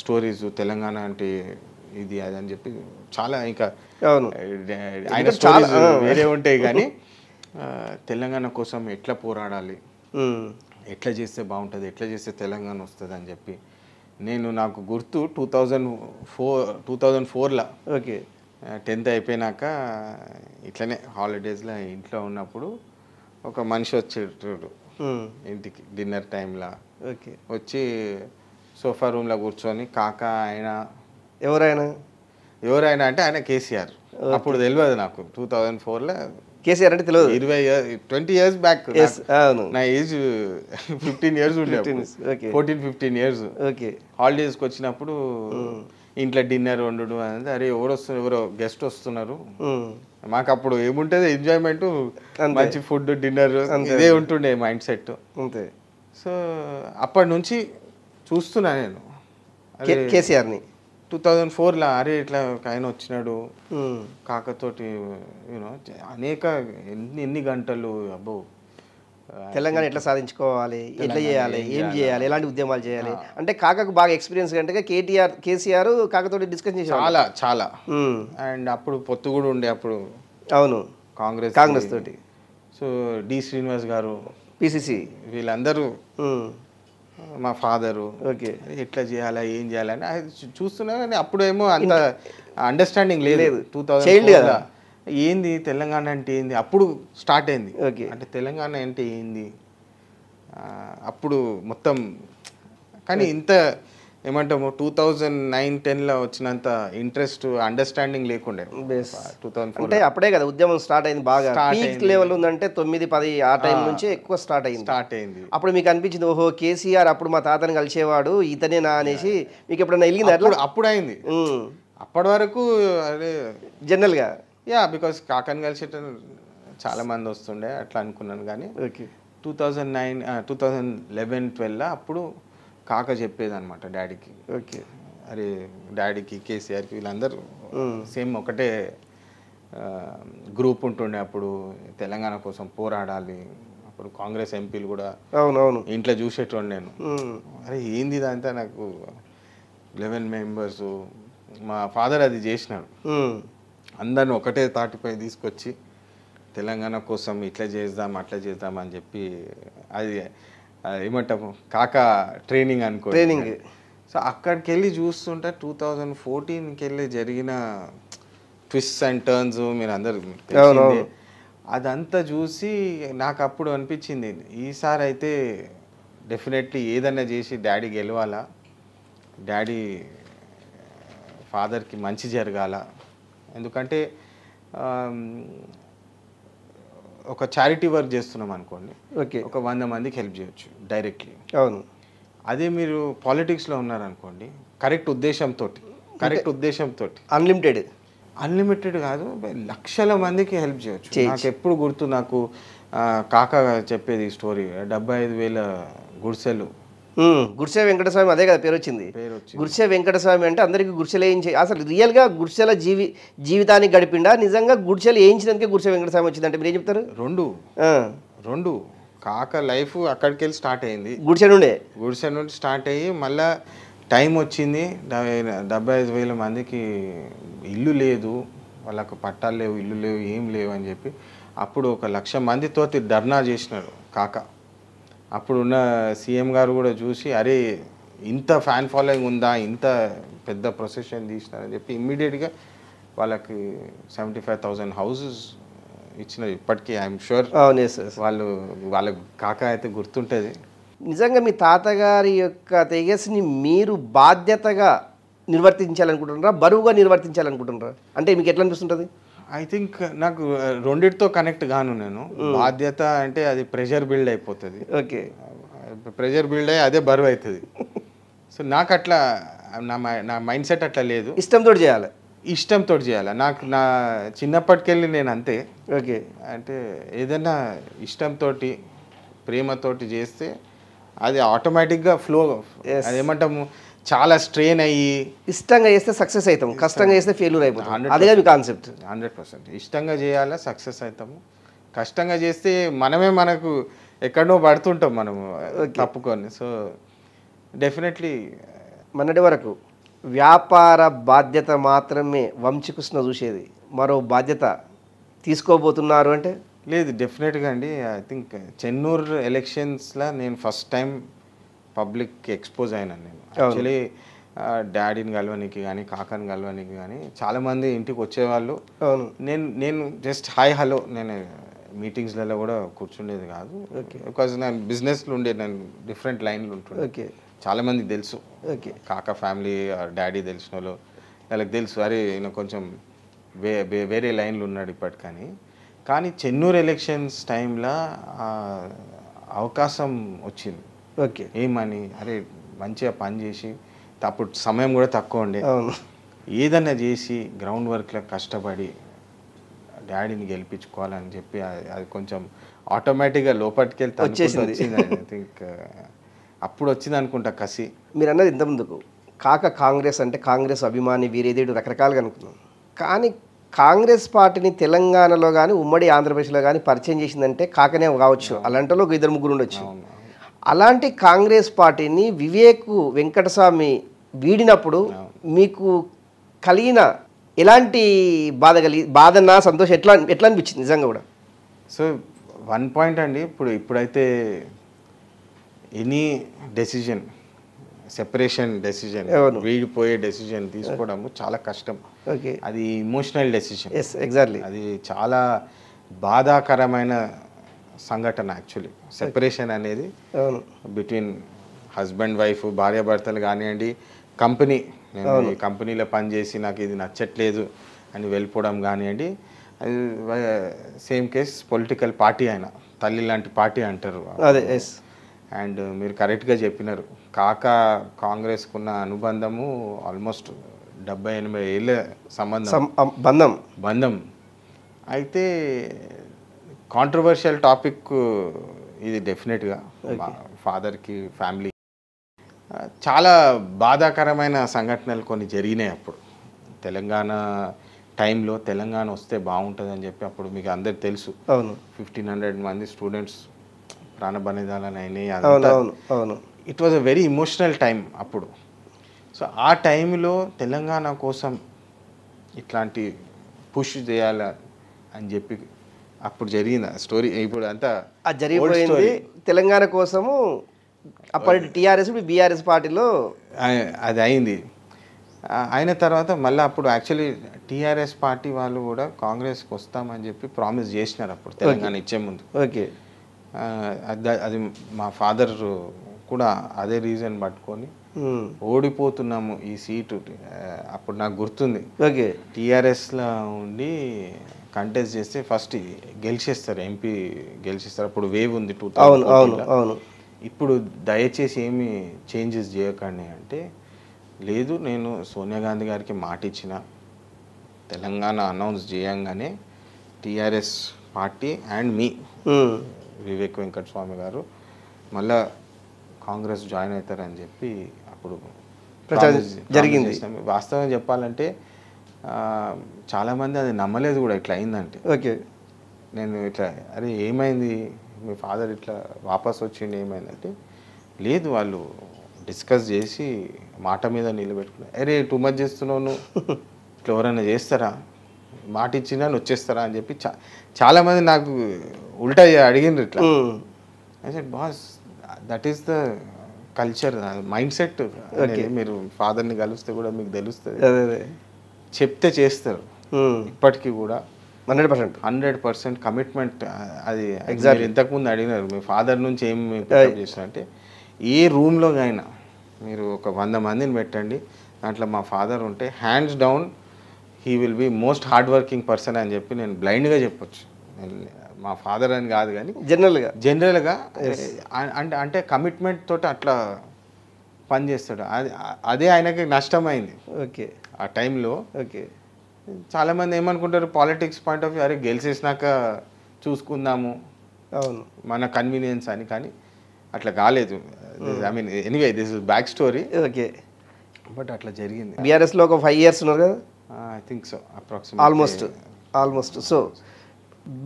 S2: స్టోరీస్ తెలంగాణ అంటే ఇది అది అని చెప్పి చాలా, ఇంకా ఆయన స్టోరీస్ వేరే ఉంటాయి. కానీ తెలంగాణ కోసం ఎట్లా పోరాడాలి, ఎట్లా చేస్తే బాగుంటుంది, ఎట్లా చేస్తే తెలంగాణ వస్తుంది అని చెప్పి నాకు గుర్తు 2004లో
S1: ఓకే
S2: 10th అయిపోయినాక ఇట్లనే హాలిడేస్లో ఇంట్లో ఉన్నప్పుడు ఒక మనిషి వచ్చేటోడు ఇంటికి డిన్నర్ టైంలో.
S1: ఓకే.
S2: వచ్చి సోఫా రూమ్లో కూర్చొని కాక ఆయన ఎవరైనా అంటే ఆయన కేసీఆర్. అప్పుడు తెలియదు నాకు 2004లో
S1: కేసీఆర్ అంటే తెలియదు.
S2: 20 years బ్యాక్, నా ఏజ్ 15 years ఉండే, 14-15 years. హాలిడేస్కి వచ్చినప్పుడు ఇంట్లో డిన్నర్ వండు అనేది, అరే ఎవరో గెస్ట్ వస్తున్నారు. మాకు అప్పుడు ఏముంటుంది ఎంజాయ్మెంట్, మంచి ఫుడ్, డిన్నర్, ఇదే ఉంటుండే మైండ్ సెట్. సో అప్పటి నుంచి చూస్తున్నా నేను
S1: కేసీఆర్ని.
S2: 2004లో అరే ఇట్లా ఒక ఆయన వచ్చినాడు కాకతోటి, యూనో అనేక ఎన్ని గంటలు, అబ్బో
S1: తెలంగాణ ఎట్లా సాధించుకోవాలి, ఎట్లా చేయాలి, ఏం చేయాలి, ఎలాంటి ఉద్యమాలు చేయాలి అంటే కాకకు బాగా ఎక్స్పీరియన్స్ కంటే కేసీఆర్ కాకతోటి డిస్కస్ చేసి
S2: చాలా. అండ్ అప్పుడు పొత్తు కూడా ఉండే అప్పుడు.
S1: అవును, కాంగ్రెస్ తోటి.
S2: సో డి శ్రీనివాస్ గారు,
S1: పిసిసి,
S2: వీళ్ళందరూ మా ఫాదరు
S1: ఓకే
S2: ఎట్లా చేయాలా ఏం చేయాలని చూస్తున్నా కానీ అప్పుడేమో అంత అండర్స్టాండింగ్ లేదు. 2004 ఏంది తెలంగాణ అంటే ఏంది అప్పుడు స్టార్ట్ అయింది.
S1: ఓకే
S2: అంటే తెలంగాణ అంటే ఏంది అప్పుడు మొత్తం. కానీ ఇంత ఏమంటాము 2009-10లో వచ్చినంత ఇంట్రెస్ట్ అండర్స్టాండింగ్ లేకుండే. 2004
S1: అంటే అప్పుడే కదా ఉద్యమం స్టార్ట్ అయింది బాగా. పీక్ లెవెల్ ఉందంటే 9-10 ఆ టైం నుంచి ఎక్కువ స్టార్ట్ అయింది. అప్పుడు మీకు అనిపించింది ఓహో కేసీఆర్ అప్పుడు మా తాతని కలిసేవాడు ఇతనేనా అనేసి మీకు ఎప్పుడైనా వెళ్ళింది అట్లా?
S2: అప్పుడు అయింది. అప్పటి వరకు అదే
S1: జనరల్గా
S2: బికాస్ కాకని కలిసేట చాలా మంది వస్తుండే అట్లా అనుకున్నాను. కానీ 2011-12 అప్పుడు కాక చెప్పేది అనమాట డాడీకి.
S1: ఓకే
S2: అరే డాడీకి కేసీఆర్కి వీళ్ళందరూ సేమ్ ఒకటే గ్రూప్ ఉంటుండే. అప్పుడు తెలంగాణ కోసం పోరాడాలి. అప్పుడు కాంగ్రెస్ ఎంపీలు కూడా
S1: అవునవును
S2: ఇంట్లో చూసేటోండి నేను. అరే ఏంది ఇదంతా నాకు 11 మెంబర్స్. మా ఫాదర్ అది చేసినాడు. అందరిని ఒకటే తాటిపై తీసుకొచ్చి తెలంగాణ కోసం ఇట్లా చేద్దాం అట్లా చేద్దాం అని చెప్పి అది ఏమంటాము కాక ట్రైనింగ్ అనుకో.
S1: ట్రైనింగ్.
S2: సో అక్కడికి వెళ్ళి చూస్తుంటే 2014కి వెళ్ళి జరిగిన ట్విస్ట్ అండ్ టర్న్స్ మీరు అందరు అదంతా చూసి నాకు అప్పుడు అనిపించింది ఈసారి అయితే డెఫినెట్లీ ఏదన్నా చేసి డాడీ గెలవాలా, డాడీ ఫాదర్కి మంచి జరగాల. ఎందుకంటే ఒక చారిటీ వర్క్ చేస్తున్నాం అనుకోండి,
S1: ఓకే
S2: ఒక 100 మందికి హెల్ప్ చేయొచ్చు డైరెక్ట్లీ.
S1: అవును.
S2: అదే మీరు పాలిటిక్స్లో ఉన్నారనుకోండి కరెక్ట్ ఉద్దేశంతో అన్లిమిటెడ్ కాదు లక్షల మందికి హెల్ప్ చేయొచ్చు. నాకు ఎప్పుడు గుర్తు, నాకు కాక చెప్పేది స్టోరీ 75,000 గుడిసెలు.
S1: గుడిసె వెంకటస్వామి అదే కదా పేరు వచ్చింది. గుడిసె వెంకటస్వామి అంటే అందరికీ గుడిసెలు వేయించి అసలు రియల్గా గుడిసెల జీవితాన్ని గడిపిండా నిజంగా గుడిసెలు వేయించినందుకే గుడిసె వెంకటస్వామి వచ్చిందంటే మీరు ఏం చెప్తారు?
S2: రెండు కాక లైఫ్ అక్కడికి వెళ్ళి స్టార్ట్ అయింది.
S1: గుడిసె నుండి
S2: స్టార్ట్ అయ్యి మళ్ళా టైం వచ్చింది 75,000 మందికి ఇల్లు లేదు, వాళ్ళకు పట్టాలు లేవు, ఇల్లు లేవు, ఏం లేవు అని చెప్పి అప్పుడు 1,00,000 మందితోటి ధర్నా చేసినాడు కాక. అప్పుడున్న సీఎం గారు కూడా చూసి అరే ఇంత ఫ్యాన్ ఫాలోయింగ్ ఉందా, ఇంత పెద్ద ప్రొసెషన్ తీసినారని చెప్పి ఇమ్మీడియట్గా వాళ్ళకి 75,000 హౌసెస్ ఇచ్చినారు. ఇప్పటికీ ఐఎమ్ షూర్ వాళ్ళ కాక అయితే గుర్తుంటుంది. నిజంగా
S1: మీ తాతగారి యొక్క తెగస్ని మీరు బాధ్యతగా నిర్వర్తించాలనుకుంటున్నారా, బరువుగా నిర్వర్తించాలనుకుంటున్నారా? అంటే మీకు ఎట్లా అనిపిస్తుంటుంది?
S2: ఐ థింక్ నాకు రెండిటితో కనెక్ట్ గాను నేను. బాధ్యత అంటే అది ప్రెషర్ బిల్డ్ అయిపోతుంది.
S1: ఓకే,
S2: ప్రెషర్ బిల్డ్ అయ్యి అదే బరువు అవుతుంది. సో నాకు అట్లా నా మైండ్ సెట్ అట్లా లేదు. ఇష్టంతో చేయాలి. నాకు నా చిన్నప్పటికెళ్ళి నేను అంతే.
S1: ఓకే,
S2: అంటే ఏదైనా ఇష్టంతో ప్రేమతోటి చేస్తే అది ఆటోమేటిక్గా ఫ్లో. అదేమంటాము చాలా స్ట్రెయిన్ అయ్యి
S1: ఇష్టంగా చేస్తే సక్సెస్ అవుతాం, కష్టంగా చేస్తే ఫెయిల్యూర్ అయిపోతాం. అదే మీ కాన్సెప్ట్.
S2: 100% ఇష్టంగా చేయాలా సక్సెస్ అవుతాము. కష్టంగా చేస్తే మనకు ఎక్కడో పడుతుంటాం మనము తప్పుకొని. సో డెఫినెట్లీ
S1: మొన్నటి వరకు వ్యాపార బాధ్యత మాత్రమే వంశకృష్ణ చూసేది, మరో బాధ్యత తీసుకోబోతున్నారు అంటే?
S2: లేదు, డెఫినెట్గా అండి. ఐ థింక్ చెన్నూరు ఎలక్షన్స్లో నేను ఫస్ట్ టైం పబ్లిక్ ఎక్స్పోజ్ అయినాను. నేను యాక్చువల్లీ డాడీని కలవనికి కానీ కాకాని కలవనికి కానీ చాలామంది ఇంటికి వచ్చేవాళ్ళు. నేను జస్ట్ హాయ్ హలో, నేను మీటింగ్స్లలో కూడా కూర్చుండేది కాదు. బికాజ్ నేను బిజినెస్లో ఉండే, నేను డిఫరెంట్ లైన్లు ఉంటుండే. చాలామందికి తెలుసు కాకా ఫ్యామిలీ, డాడీ తెలిసిన వాళ్ళు, వాళ్ళకి తెలుసు అరే ఈయన కొంచెం వేరే లైన్లు ఉన్నాడు ఇప్పటికని. కానీ చెన్నూరు ఎలక్షన్స్ టైంలో అవకాశం వచ్చింది. ఏమని అరే మంచిగా పని చేసి, అప్పుడు సమయం కూడా తక్కువ ఉండే, ఏదన్నా చేసి గ్రౌండ్ వర్క్లో కష్టపడి డాడీని గెలిపించుకోవాలని చెప్పి అది కొంచెం ఆటోమేటిక్గా లోపలికి వెళ్ళి వచ్చింది. ఐ థింక్ అప్పుడు వచ్చింది అనుకుంటా కసి.
S1: మీరు అన్నది ఇంతకుముందుకు కాక కాంగ్రెస్ అంటే కాంగ్రెస్ అభిమాని వీరేదేడు రకరకాలుగా అనుకున్నాం. కానీ కాంగ్రెస్ పార్టీని తెలంగాణలో కానీ ఉమ్మడి ఆంధ్రప్రదేశ్లో కానీ పరిచయం చేసిందంటే కాకనే కావచ్చు. అలాంటిలో 2-3 ఉండొచ్చు. అలాంటి కాంగ్రెస్ పార్టీని వివేక్ వెంకటస్వామి వీడినప్పుడు మీకు కలిగిన ఎలాంటి బాధనా సంతోషం ఎట్లా అనిపించింది నిజంగా కూడా?
S2: సో 1 పాయింట్ అండి, ఇప్పుడైతే ఎనీ డెసిజన్, సెపరేషన్ డెసిజన్, వీడిపోయే డెసిజన్ తీసుకోవడము చాలా కష్టం.
S1: ఓకే,
S2: అది ఇమోషనల్ డెసిజన్.
S1: Yes, exactly.
S2: అది చాలా బాధాకరమైన సంఘటన యాక్చువల్లీ. సెపరేషన్ అనేది
S1: అవును,
S2: బిట్వీన్ హస్బెండ్ వైఫ్, భార్యాభర్తలు కానివ్వండి, కంపెనీ, నేను ఈ కంపెనీలో పనిచేసి నాకు ఇది నచ్చట్లేదు అని వెళ్ళిపోవడం కానివ్వండి. అది సేమ్ కేస్ పొలిటికల్ పార్టీ అయినా తల్లి లాంటి పార్టీ అంటారు.
S1: అదే, ఎస్.
S2: అండ్ మీరు కరెక్ట్గా చెప్పినారు, కాంగ్రెస్కున్న అనుబంధము ఆల్మోస్ట్ 70-80 ఏళ్ళ బంధం. అయితే కాంట్రవర్షియల్ టాపిక్ ఇది డెఫినెట్గా. ఫాదర్కి ఫ్యామిలీ చాలా బాధాకరమైన సంఘటనలు కొన్ని జరిగినాయి అప్పుడు. తెలంగాణ టైంలో తెలంగాణ వస్తే బాగుంటుందని చెప్పి అప్పుడు మీకు అందరికి తెలుసు.
S1: అవును,
S2: 1500 మంది స్టూడెంట్స్ ప్రాణబలిదానాలు అయినాయి.
S1: అవును.
S2: It was a very emotional time అప్పుడు. సో ఆ టైంలో తెలంగాణ కోసం ఇట్లాంటి పుష్ చేయాల అని చెప్పి అప్పుడు జరిగిన స్టోరీ ఇప్పుడు అంతా
S1: జరిగిపోయింది. తెలంగాణ కోసము అప్పటి టీఆర్ఎస్, బీఆర్ఎస్ పార్టీలో
S2: అది అయింది. అయిన తర్వాత మళ్ళీ అప్పుడు యాక్చువల్లీ టీఆర్ఎస్ పార్టీ వాళ్ళు కూడా కాంగ్రెస్కి వస్తామని చెప్పి ప్రామిస్ చేసినారు అప్పుడు తెలంగాణ ఇచ్చే ముందు.
S1: ఓకే,
S2: అది మా ఫాదర్ కూడా అదే రీజన్ పట్టుకొని ఓడిపోతున్నాము ఈ సీటు. అప్పుడు నాకు గుర్తుంది,
S1: ఓకే,
S2: టీఆర్ఎస్లో ఉండి కంటెస్ట్ చేస్తే ఫస్ట్ గెలిచేస్తారు, ఎంపీ గెలిచేస్తారు. అప్పుడు వేవ్ ఉంది 2014. ఇప్పుడు దయచేసి ఏమి చేంజెస్ చేయకండి అంటే, లేదు నేను సోనియా గాంధీ గారికి మాట ఇచ్చిన, తెలంగాణ అనౌన్స్ చేయంగానే టీఆర్ఎస్ పార్టీ అండ్ మీ వివేక్ వెంకటస్వామి గారు మళ్ళా కాంగ్రెస్ జాయిన్ అవుతారని చెప్పి అప్పుడు
S1: జరిగింది.
S2: వాస్తవం చెప్పాలంటే చాలామంది అది నమ్మలేదు కూడా ఇట్లా అయిందంటే.
S1: ఓకే,
S2: నేను ఇట్లా అరే ఏమైంది మీ ఫాదర్ ఇట్లా వాపస్ వచ్చింది ఏమైందంటే, లేదు వాళ్ళు డిస్కస్ చేసి మాట మీద నిలబెట్టుకున్నా. అరే టూ మచ్ చేస్తున్నావు నువ్వు, ఇట్లా ఎవరైనా చేస్తారా, మాట ఇచ్చినా వచ్చేస్తారా అని చెప్పి చాలామంది నాకు ఉల్టా అడిగిండ్రు ఇట్లా. I said boss that is the culture, mind set. మీరు ఫాదర్ని కలిస్తే కూడా మీకు తెలుస్తుంది, చెప్తే చేస్తారు. ఇప్పటికీ కూడా 100% కమిట్మెంట్. అది ఎగ్జాక్ట్ ఇంతకుముందు అడిగినారు మీ ఫాదర్ నుంచి ఏమి చేసినారంటే, ఏ రూమ్లో అయినా మీరు ఒక 100 మందిని పెట్టండి, దాంట్లో మా ఫాదర్ ఉంటే hands down he will be most hard working person అని చెప్పి నేను బ్లైండ్గా చెప్పొచ్చు. మా ఫాదర్ అని కాదు కానీ జనరల్గా అంటే కమిట్మెంట్ తోటి అట్లా పనిచేస్తాడు. అదే ఆయనకి నష్టమైంది.
S1: ఓకే,
S2: ఆ టైంలో.
S1: ఓకే,
S2: చాలామంది ఏమనుకుంటారు పాలిటిక్స్ పాయింట్ ఆఫ్ వ్యూ, అరే గెలిచేసినాక చూసుకుందాము,
S1: అవును,
S2: మన కన్వీనియన్స్ అని. కానీ అట్లా కాలేదు. I mean anyway this is back story.
S1: Okay,
S2: but అట్లా జరిగింది.
S1: బీఆర్ఎస్లో ఒక 5 years ఉన్నారు కదా,
S2: I think so, approximately
S1: almost. So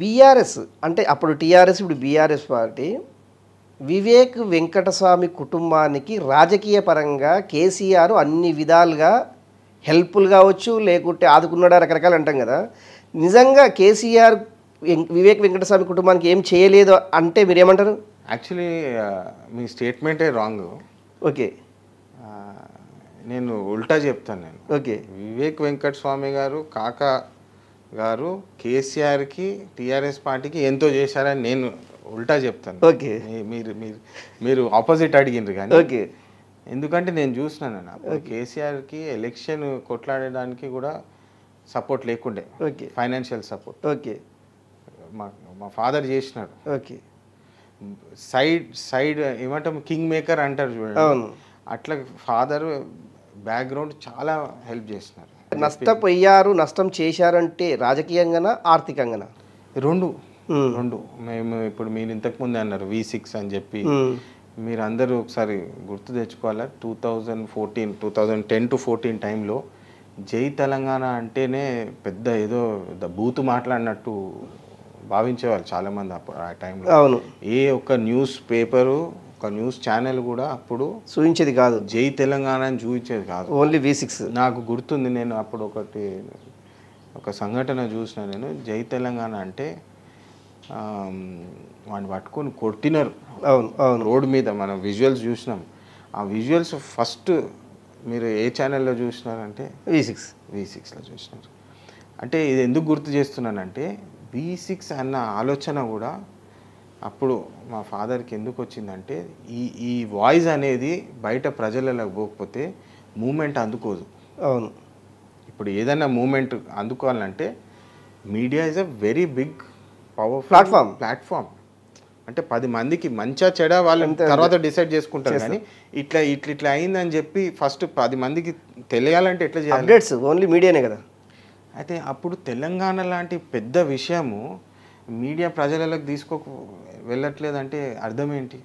S1: BRS అంటే అప్పుడు టీఆర్ఎస్, ఇప్పుడు బీఆర్ఎస్ పార్టీ వివేక్ వెంకటస్వామి కుటుంబానికి రాజకీయ పరంగా కేసీఆర్ అన్ని విధాలుగా హెల్ప్ఫుల్ కావచ్చు, లేకుంటే ఆదుకున్నాడా, రకరకాలు అంటాం కదా. నిజంగా కేసీఆర్ వివేక్ వెంకటస్వామి కుటుంబానికి ఏం చేయలేదు అంటే మీరేమంటారు?
S2: యాక్చువల్లీ మీ స్టేట్మెంటే రాంగ్.
S1: ఓకే,
S2: నేను ఉల్టా చెప్తాను. నేను
S1: ఓకే,
S2: వివేక్ వెంకటస్వామి గారు కేసీఆర్కి టీఆర్ఎస్ పార్టీకి ఎంతో చేశారని నేను ఉల్టా చెప్తాను.
S1: ఓకే,
S2: మీరు ఆపోజిట్ అడిగిండ్రు కానీ.
S1: ఓకే,
S2: ఎందుకంటే నేను చూసినాను అప్పుడు కేసీఆర్కి ఎలక్షన్ కొట్లాడడానికి కూడా సపోర్ట్ లేకుండే, ఫైనాన్షియల్ సపోర్ట్.
S1: ఓకే,
S2: మా ఫాదర్ చేసినాడు.
S1: ఓకే,
S2: సైడ్ ఏమంటాం కింగ్ మేకర్ అంటారు చూడండి, అట్లా ఫాదర్ బ్యాక్గ్రౌండ్ చాలా హెల్ప్ చేసినారు.
S1: నష్టపోయారు, నష్టం చేశారంటే రాజకీయంగానా ఆర్థికంగానా?
S2: రెండు. మేము ఇప్పుడు మీరు ఇంతకుముందే అన్నారు V6 అని చెప్పి, మీరు అందరూ ఒకసారి గుర్తు తెచ్చుకోవాలా. 2010 to 14 టైంలో జై తెలంగాణ అంటేనే పెద్ద ఏదో బూతు మాట్లాడినట్టు భావించేవాళ్ళు చాలామంది అప్పుడు ఆ టైంలో.
S1: అవును, ఏ
S2: ఒక్క న్యూస్ పేపరు, ఒక న్యూస్ ఛానల్ కూడా అప్పుడు
S1: చూపించేది కాదు,
S2: జై తెలంగాణ అని చూపించేది కాదు,
S1: ఓన్లీ V6.
S2: నాకు గుర్తుంది, నేను అప్పుడు ఒక సంఘటన చూసిన. నేను జై తెలంగాణ అంటే వాడిని పట్టుకొని కొట్టినారు
S1: అవును అవును
S2: రోడ్ మీద. మనం విజువల్స్ చూసినాం. ఆ విజువల్స్ ఫస్ట్ మీరు ఏ ఛానల్లో చూసినారంటే V6లో చూసినారు. అంటే ఇది ఎందుకు గుర్తు చేస్తున్నానంటే V6 అన్న ఆలోచన కూడా అప్పుడు మా ఫాదర్కి ఎందుకు వచ్చిందంటే ఈ వాయిస్ అనేది బయట ప్రజలకు పోకపోతే మూమెంట్ అందుకోదు.
S1: అవును.
S2: ఇప్పుడు ఏదైనా మూమెంట్ అందుకోవాలంటే media is a very big powerful platform. అంటే 10 మందికి మంచిగా చెడ వాళ్ళు తర్వాత డిసైడ్ చేసుకుంటారు. కానీ ఇట్లా అయిందని చెప్పి ఫస్ట్ 10 మందికి తెలియాలంటే ఎట్లా చేయాలి?
S1: అప్డేట్స్ ఓన్లీ మీడియానే కదా.
S2: అయితే అప్పుడు తెలంగాణ లాంటి పెద్ద విషయము మీడియా ప్రజలకు వెళ్ళట్లేదంటే అర్థం ఏంటి?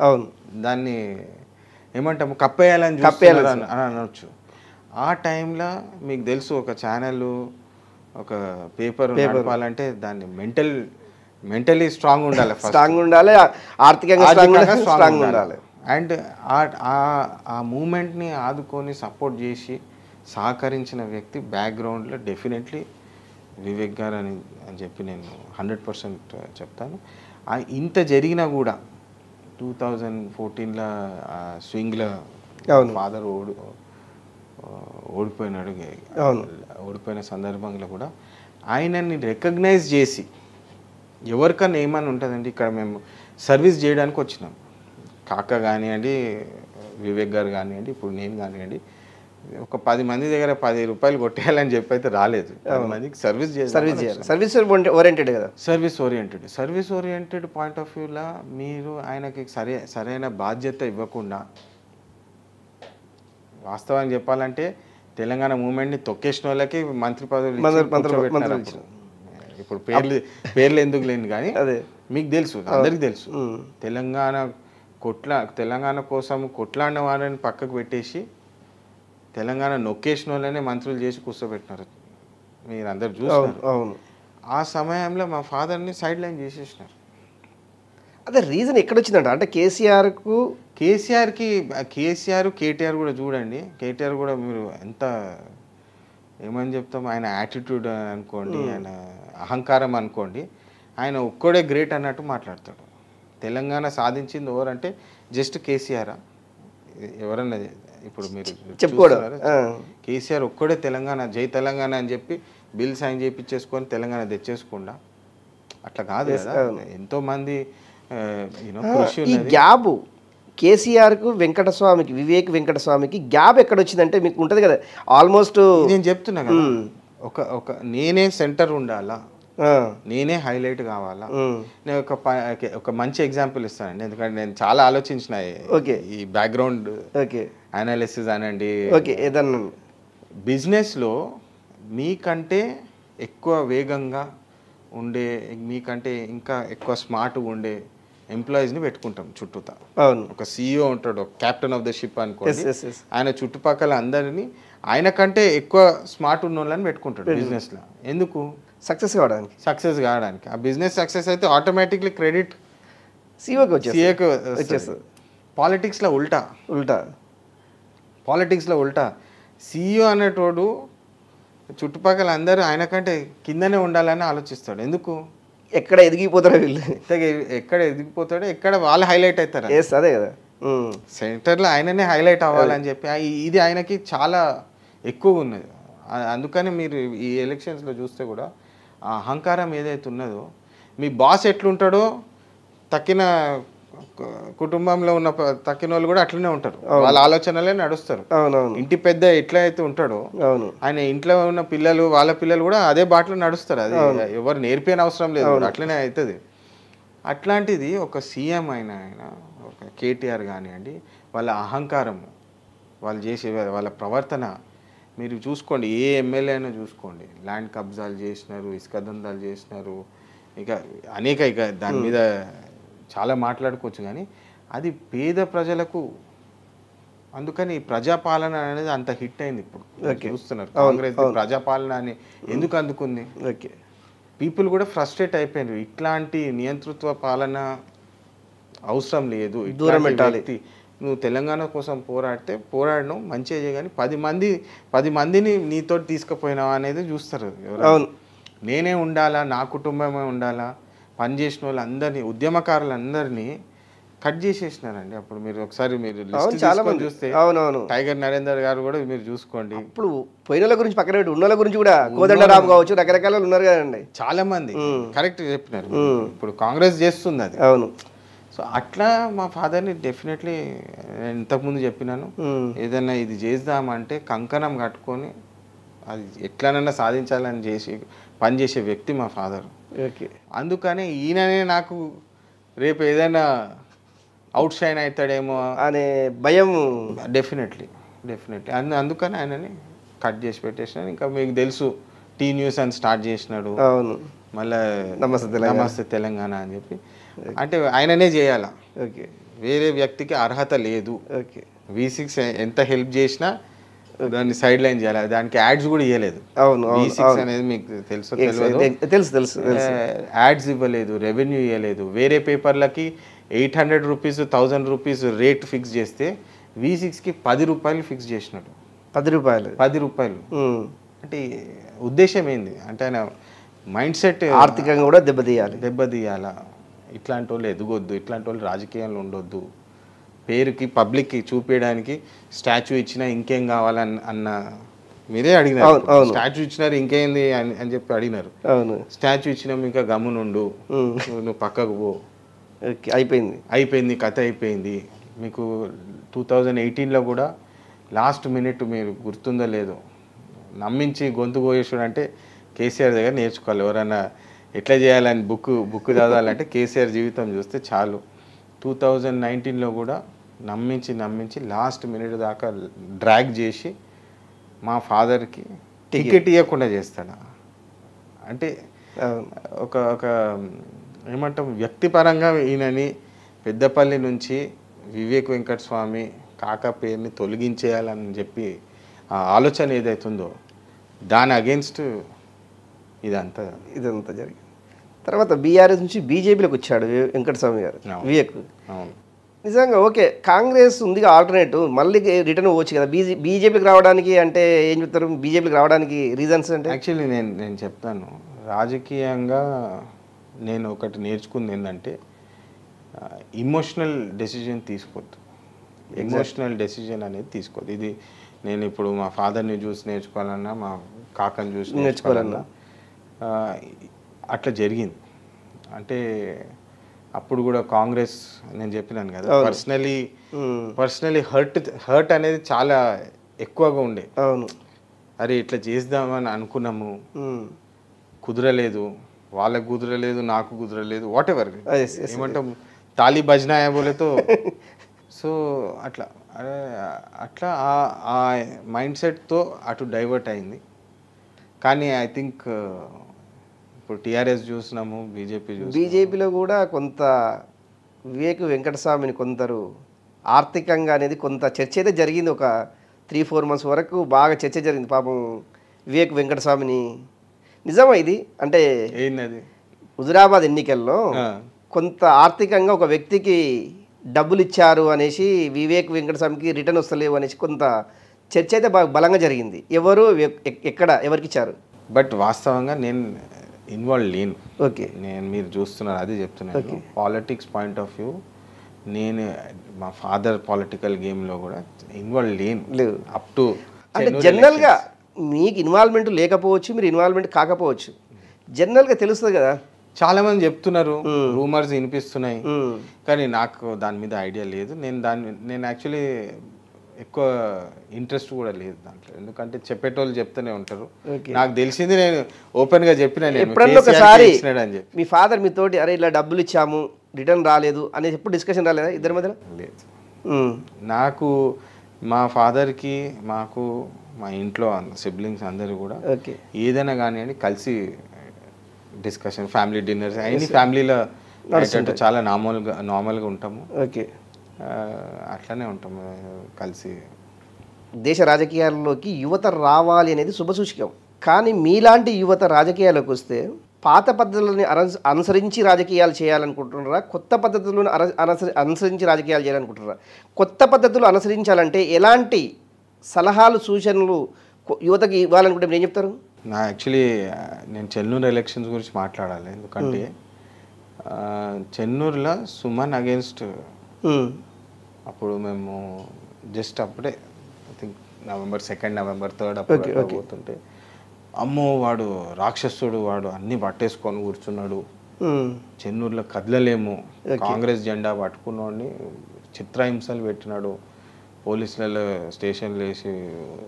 S1: అవును.
S2: దాన్ని ఏమంటాము, కప్పేయాలని అనొచ్చు. ఆ టైంలో మీకు తెలుసు, ఒక ఛానల్ ఒక పేపర్ నడపాలంటే దాన్ని మెంటలీ స్ట్రాంగ్ ఉండాలి,
S1: స్ట్రాంగ్ ఉండాలి, ఆర్థికంగా స్ట్రాంగ్ ఉండాలి.
S2: అండ్ ఆ మూమెంట్ని ఆదుకొని సపోర్ట్ చేసి సహకరించిన వ్యక్తి బ్యాక్గ్రౌండ్లో డెఫినెట్లీ వివేక్ గారు అని చెప్పి నేను 100% చెప్తాను. ఇంత జరిగినా కూడా 2014లో స్వింగ్లో ఫాదర్ ఓడిపోయినాడు. ఓడిపోయిన సందర్భంలో కూడా ఆయనని రికగ్నైజ్ చేసి, ఎవరికన్నా ఏమని ఉంటుందండి, ఇక్కడ మేము సర్వీస్ చేయడానికి వచ్చినాం, కాక కానివ్వండి, వివేక్ గారు కానివ్వండి, ఇప్పుడు నేను కానివ్వండి, ఒక 10 మంది దగ్గర 10 రూపాయలు కొట్టేయాలని చెప్పి అయితే రాలేదు. 10 మందికి సర్వీస్ చేయాలి. సర్వీస్ ఓరియంటెడ్ పాయింట్ ఆఫ్ వ్యూలా మీరు ఆయనకి సరైన బాధ్యత ఇవ్వకుండా, వాస్తవానికి చెప్పాలంటే తెలంగాణ మూమెంట్ని తొక్కేసిన వాళ్ళకి మంత్రి పదవులు, ఇప్పుడు పేర్లు ఎందుకు లేని కానీ మీకు తెలుసు, అందరికి తెలుసు, తెలంగాణ కోసం కొట్లాడిన వారిని పక్కకు పెట్టేసి తెలంగాణ నొక్కేసిన వాళ్ళనే మంత్రులు చేసి కూర్చోబెట్టినారు. మీరు అందరు చూస్తారు. ఆ సమయంలో మా ఫాదర్ని సైడ్ లైన్ చేసేసినారు.
S1: అదే రీజన్ ఎక్కడొచ్చిందంట అంటే
S2: కేసీఆర్ కేటీఆర్ కూడా చూడండి. కేటీఆర్ కూడా మీరు ఎంత ఏమని చెప్తాం, ఆయన యాటిట్యూడ్ అనుకోండి, ఆయన అహంకారం అనుకోండి, ఆయన ఒక్కడే గ్రేట్ అన్నట్టు మాట్లాడతాడు. తెలంగాణ సాధించింది ఎవరంటే జస్ట్ కేసీఆర్. ఎవరన్నా ఇప్పుడు మీరు చెప్పుకోవడం, కేసీఆర్ ఒక్కడే తెలంగాణ, జై తెలంగాణ అని చెప్పి బిల్ సైన్ చేయించేసుకొని తెలంగాణ తెచ్చేసుకుండా అట్లా కాదు కదా. ఎంతోమంది
S1: ఈ గ్యాప్ కేసీఆర్కు వెంకటస్వామికి, వివేక్ వెంకటస్వామికి గ్యాప్ ఎక్కడ వచ్చిందంటే మీకు ఉంటుంది కదా, ఆల్మోస్ట్
S2: నేను చెప్తున్నా కదా, ఒక నేనే సెంటర్ ఉండాలా, నేనే హైలైట్ కావాలా. నేను ఒక మంచి ఎగ్జాంపుల్ ఇస్తానండి, ఎందుకంటే నేను చాలా ఆలోచించిన ఈ బ్యాక్గ్రౌండ్ అనాలిసిస్ అనండి. బిజినెస్లో మీకంటే ఎక్కువ వేగంగా ఉండే, మీకంటే ఇంకా ఎక్కువ స్మార్ట్గా ఉండే ఎంప్లాయీస్ని పెట్టుకుంటాం చుట్టూతా. ఒక CEO ఉంటాడు, ఒక క్యాప్టెన్ ఆఫ్ ద షిప్ అనుకోండి, ఆయన చుట్టుపక్కల అందరినీ ఆయన కంటే ఎక్కువ స్మార్ట్ ఉన్న వాళ్ళని పెట్టుకుంటాడు బిజినెస్లో. ఎందుకు?
S1: సక్సెస్ కావడానికి. ఆ బిజినెస్ సక్సెస్ అయితే ఆటోమేటిక్లీ క్రెడిట్ CEOకి వచ్చేస్తుంది.
S2: పాలిటిక్స్లో ఉల్టా CEO అనేటోడు చుట్టుపక్కల అందరూ ఆయన కంటే కిందనే ఉండాలని ఆలోచిస్తాడు. ఎందుకు?
S1: ఎక్కడ ఎదిగిపోతాడో వీళ్ళు,
S2: ఎక్కడ వాళ్ళు హైలైట్ అవుతారు.
S1: అదే కదా,
S2: సెంటర్లో ఆయననే హైలైట్ అవ్వాలని చెప్పి ఇది ఆయనకి చాలా ఎక్కువ ఉన్నది. అందుకని మీరు ఈ ఎలక్షన్స్లో చూస్తే కూడా ఆ అహంకారం ఏదైతే ఉన్నదో, మీ బాస్ ఎట్లుంటాడో తక్కిన కుటుంబంలో ఉన్న తక్కిన వాళ్ళు కూడా అట్లనే ఉంటారు, వాళ్ళ ఆలోచనలే నడుస్తారు. ఇంటి పెద్ద ఎట్లా అయితే ఉంటాడో ఆయన ఇంట్లో ఉన్న వాళ్ళ పిల్లలు కూడా అదే బాటలో నడుస్తారు. అది ఎవరు నేర్పిన అవసరం లేదు, అట్లనే అవుతుంది. అట్లాంటిది ఒక సీఎం ఆయన ఒక కేటీఆర్ కానివ్వండి, వాళ్ళ అహంకారం, వాళ్ళు చేసే వాళ్ళ ప్రవర్తన మీరు చూసుకోండి. ఏ ఎమ్మెల్యే అయినా చూసుకోండి, ల్యాండ్ కబ్జాలు చేసినారు, ఇసుక దందాలు చేసినారు, ఇక దాని మీద చాలా మాట్లాడుకోవచ్చు. కానీ అది పేద ప్రజలకు, అందుకని ప్రజాపాలన అనేది అంత హిట్ అయింది. ఇప్పుడు చూస్తున్నారు కాంగ్రెస్ ప్రజాపాలన అని ఎందుకు అందుకుంది. పీపుల్ కూడా ఫ్రస్ట్రేట్ అయిపోయారు, ఇట్లాంటి నియంతృత్వ పాలన అవసరం లేదు, దూరం పెట్టాలి. నువ్వు తెలంగాణ కోసం పోరాడను మంచిగా చేయగాని 10 మందిని నీతో తీసుకుపోయినావా అనేది చూస్తారు. నేనే ఉండాలా, నా కుటుంబమే ఉండాలా, పనిచేసిన వాళ్ళందరినీ, ఉద్యమకారులందరినీ కట్ చేసేసినారండి. అప్పుడు మీరు ఒకసారి మీరు లిస్ట్
S1: చాలా
S2: తీసుకొని
S1: మంది
S2: చూస్తే
S1: అవునవును
S2: టైగర్ నరేందర్ గారు కూడా మీరు చూసుకోండి.
S1: ఇప్పుడు పోయినల గురించి పక్కన పెట్టి ఉన్నల గురించి కూడా కోదండరామ్ కావచ్చు, రకరకాల ఉన్నారు కదండి
S2: చాలా మంది కరెక్ట్ చెప్పినారు. ఇప్పుడు కాంగ్రెస్ చేస్తుంది అది.
S1: అవును.
S2: సో అట్లా మా ఫాదర్ని డెఫినెట్లీ ఇంతకుముందు చెప్పినాను, ఏదైనా ఇది చేద్దామంటే కంకణం కట్టుకొని అది ఎట్లనన్నా సాధించాలని పనిచేసే వ్యక్తి మా ఫాదర్.
S1: ఓకే.
S2: అందుకనే ఈయననే నాకు రేపు ఏదైనా అవుట్ షైన్ అవుతాడేమో
S1: అనే భయం
S2: డెఫినెట్లీ. అందుకని ఆయనని కట్ చేసి పెట్టేసినాను. ఇంకా మీకు తెలుసు టీ న్యూస్ అని స్టార్ట్ చేసినాడు.
S1: అవును.
S2: మళ్ళీ నమస్తే తెలంగాణ అని చెప్పి, అంటే ఆయననే చేయాలా,
S1: ఓకే,
S2: వేరే వ్యక్తికి అర్హత లేదు.
S1: ఓకే.
S2: V6 ఎంత హెల్ప్ చేసినా దాన్ని సైడ్ లైన్ చేయాలి. దానికి యాడ్స్ కూడా ఇవ్వలేదు.
S1: అవును.
S2: V6 అనేది మీకు
S1: తెలుసు.
S2: యాడ్స్ ఇవ్వలేదు, రెవెన్యూ ఇవ్వలేదు. వేరే పేపర్లకి 800 రూపీస్ 1000 రూపీస్ రేట్ ఫిక్స్ చేస్తే V6కి 10 రూపాయలు ఫిక్స్ చేసినాడు.
S1: 10 రూపాయలు.
S2: అంటే ఉద్దేశం ఏంది అంటే ఆయన మైండ్ సెట్
S1: ఆర్థికంగా కూడా దెబ్బతీయాలా, ఇట్లాంటి వాళ్ళు ఎదగొద్దు, ఇట్లాంటి వాళ్ళు రాజకీయాల్లో ఉండొద్దు, పేరుకి పబ్లిక్కి చూపించడానికి స్టాచ్యూ ఇచ్చినా ఇంకేం కావాలని అన్న మీరే అడిగినారు. స్టాచ్యూ ఇచ్చినారు ఇంకేంది అని చెప్పి అడిగినారు. స్టాచ్యూ ఇచ్చినాము ఇంకా గమ్మునుండు, నువ్వు పక్కకు పో, అయిపోయింది కథ అయిపోయింది. మీకు 2018లో కూడా లాస్ట్ మినిట్ మీరు గుర్తుందో లేదో నమ్మించి గొంతు కోయేసుడు అంటే కేసీఆర్ దగ్గర నేర్చుకోవాలి. ఎవరైనా ఎట్లా చేయాలని బుక్ చదవాలంటే కేసీఆర్ జీవితం చూస్తే చాలు. 2019లో కూడా నమ్మించి లాస్ట్ మినిట్ దాకా డ్రాగ్ చేసి మా ఫాదర్కి టికెట్ ఇవ్వకుండా చేస్తాడు. అంటే ఒక ఏమంటాం వ్యక్తిపరంగా ఈయనని పెద్దపల్లి నుంచి వివేక్ వెంకటస్వామి కాకా పేరుని తొలగించేయాలని చెప్పి ఆ ఆలోచన ఏదైతుందో దాని అగేన్స్ట్ ఇదంతా జరిగింది. తర్వాత బీఆర్ఎస్ నుంచి బీజేపీలోకి వచ్చాడు వెంకటస్వామి గారు, వివేక్. నిజంగా ఓకే, కాంగ్రెస్ ఉందిగా ఆల్టర్నేటివ్, మళ్ళీ రిటర్న్ అవ్వచ్చు కదా బీజేపీకి రావడానికి. అంటే ఏం చెప్తారు బీజేపీకి రావడానికి రీజన్స్ అంటే?
S2: యాక్చువల్లీ నేను చెప్తాను, రాజకీయంగా నేను ఒకటి నేర్చుకుంది ఏంటంటే ఇమోషనల్ డెసిజన్ తీసుకోవద్దు. ఎమోషనల్ డెసిజన్ అనేది తీసుకోవద్దు. ఇది నేను ఇప్పుడు మా ఫాదర్ని చూసి నేర్చుకోవాలన్నా, మా కాకని చూసి నేర్చుకోవాలన్నా అట్లా జరిగింది. అంటే అప్పుడు కూడా కాంగ్రెస్ నేను చెప్పినాను కదా, పర్సనలీ హర్ట్ అనేది చాలా ఎక్కువగా ఉండే. అరే ఇట్లా చేద్దామని అనుకున్నాము, కుదరలేదు, వాళ్ళకు కుదరలేదు, నాకు కుదరలేదు, వాట్ ఎవర్ ఏమంటాం తాలి భజనాయా బోలేతో. సో అట్లా ఆ మైండ్ సెట్తో అటు డైవర్ట్ అయింది. కానీ ఐ థింక్ ఇప్పుడు టీఆర్ఎస్ చూసినాము,
S1: బీజేపీలో కూడా కొంత వివేక్ వెంకటస్వామిని కొందరు ఆర్థికంగా అనేది కొంత చర్చ అయితే జరిగింది. ఒక 3-4 months వరకు బాగా చర్చ జరిగింది పాపం వివేక్ వెంకటస్వామిని. నిజమా ఇది? అంటే
S2: ఏంటది,
S1: హుజురాబాద్ ఎన్నికల్లో కొంత ఆర్థికంగా ఒక వ్యక్తికి డబ్బులు ఇచ్చారు అనేసి వివేక్ వెంకటస్వామికి రిటర్న్ వస్తలేవు అనేసి కొంత చర్చ అయితే బాగా బలంగా జరిగింది. ఎవరు ఎక్కడ ఎవరికి ఇచ్చారు?
S2: బట్ వాస్తవంగా నేను ఇన్వాల్వ్ లేను.
S1: ఓకే,
S2: మీరు చూస్తున్నారు అదే చెప్తున్నాను. పాలిటిక్స్ పాయింట్ ఆఫ్ వ్యూ నేను మా ఫాదర్ పొలిటికల్ గేమ్లో కూడా ఇన్వాల్వ్ లేను అప్ టు.
S1: అంటే జనరల్గా మీకు ఇన్వాల్వ్మెంట్ లేకపోవచ్చు, మీరు ఇన్వాల్వ్మెంట్ కాకపోవచ్చు, జనరల్గా తెలుస్తుంది కదా.
S2: చాలా మంది చెప్తున్నారు, రూమర్స్ వినిపిస్తున్నాయి, కానీ నాకు దాని మీద ఐడియా లేదు. నేను యాక్చువల్లీ ఎక్కువ ఇంట్రెస్ట్ కూడా లేదు దాంట్లో, ఎందుకంటే చెప్పేటోళ్ళు చెప్తూనే ఉంటారు. నాకు తెలిసింది నేను ఓపెన్గా చెప్పిన.
S1: ఎప్పుడన్నా ఒకసారి మీ ఫాదర్ మీతోటి అరే ఇలా డబ్బులు ఇచ్చాము రిటర్న్ రాలేదు అనేది ఎప్పుడు డిస్కషన్ రాలేదా ఇద్దరి మధ్యలో?
S2: లేదు. నాకు మా ఫాదర్కి మాకు మా ఇంట్లో సిబ్లింగ్స్ అందరూ కూడా ఏదైనా కానివ్వండి కలిసి డిస్కషన్, ఫ్యామిలీ డిన్నర్స్ అన్ని ఫ్యామిలీలో చాలా నార్మల్గా ఉంటాము.
S1: ఓకే,
S2: అట్లానే ఉంటాము కలిసి.
S1: దేశ రాజకీయాల్లోకి యువత రావాలి అనేది శుభసూచకం. కానీ మీలాంటి యువత రాజకీయాల్లోకి వస్తే పాత పద్ధతులను అనుసరించి రాజకీయాలు చేయాలనుకుంటున్నారా, కొత్త పద్ధతులను అనుసరించి రాజకీయాలు చేయాలనుకుంటున్నారా? కొత్త పద్ధతులు అనుసరించాలంటే ఎలాంటి సలహాలు సూచనలు యువతకి ఇవ్వాలనుకుంటే మీరు ఏం చెప్తారు?
S2: నా యాక్చువల్లీ నేను చెన్నూరు ఎలక్షన్స్ గురించి మాట్లాడాలి. ఎందుకంటే చెన్నూరులో సుమన్ అగేన్స్ట్ అప్పుడు మేము జస్ట్ అప్పుడే I think November 2nd November 3rd అప్పుడు పోతుంటే అమ్మో వాడు రాక్షసుడు, వాడు అన్నీ పట్టేసుకొని కూర్చున్నాడు, చెన్నూరులో కదలలేము, కాంగ్రెస్ జెండా పట్టుకున్నోడిని చిత్రహింసలు పెట్టినాడు, పోలీసులలో స్టేషన్లు వేసి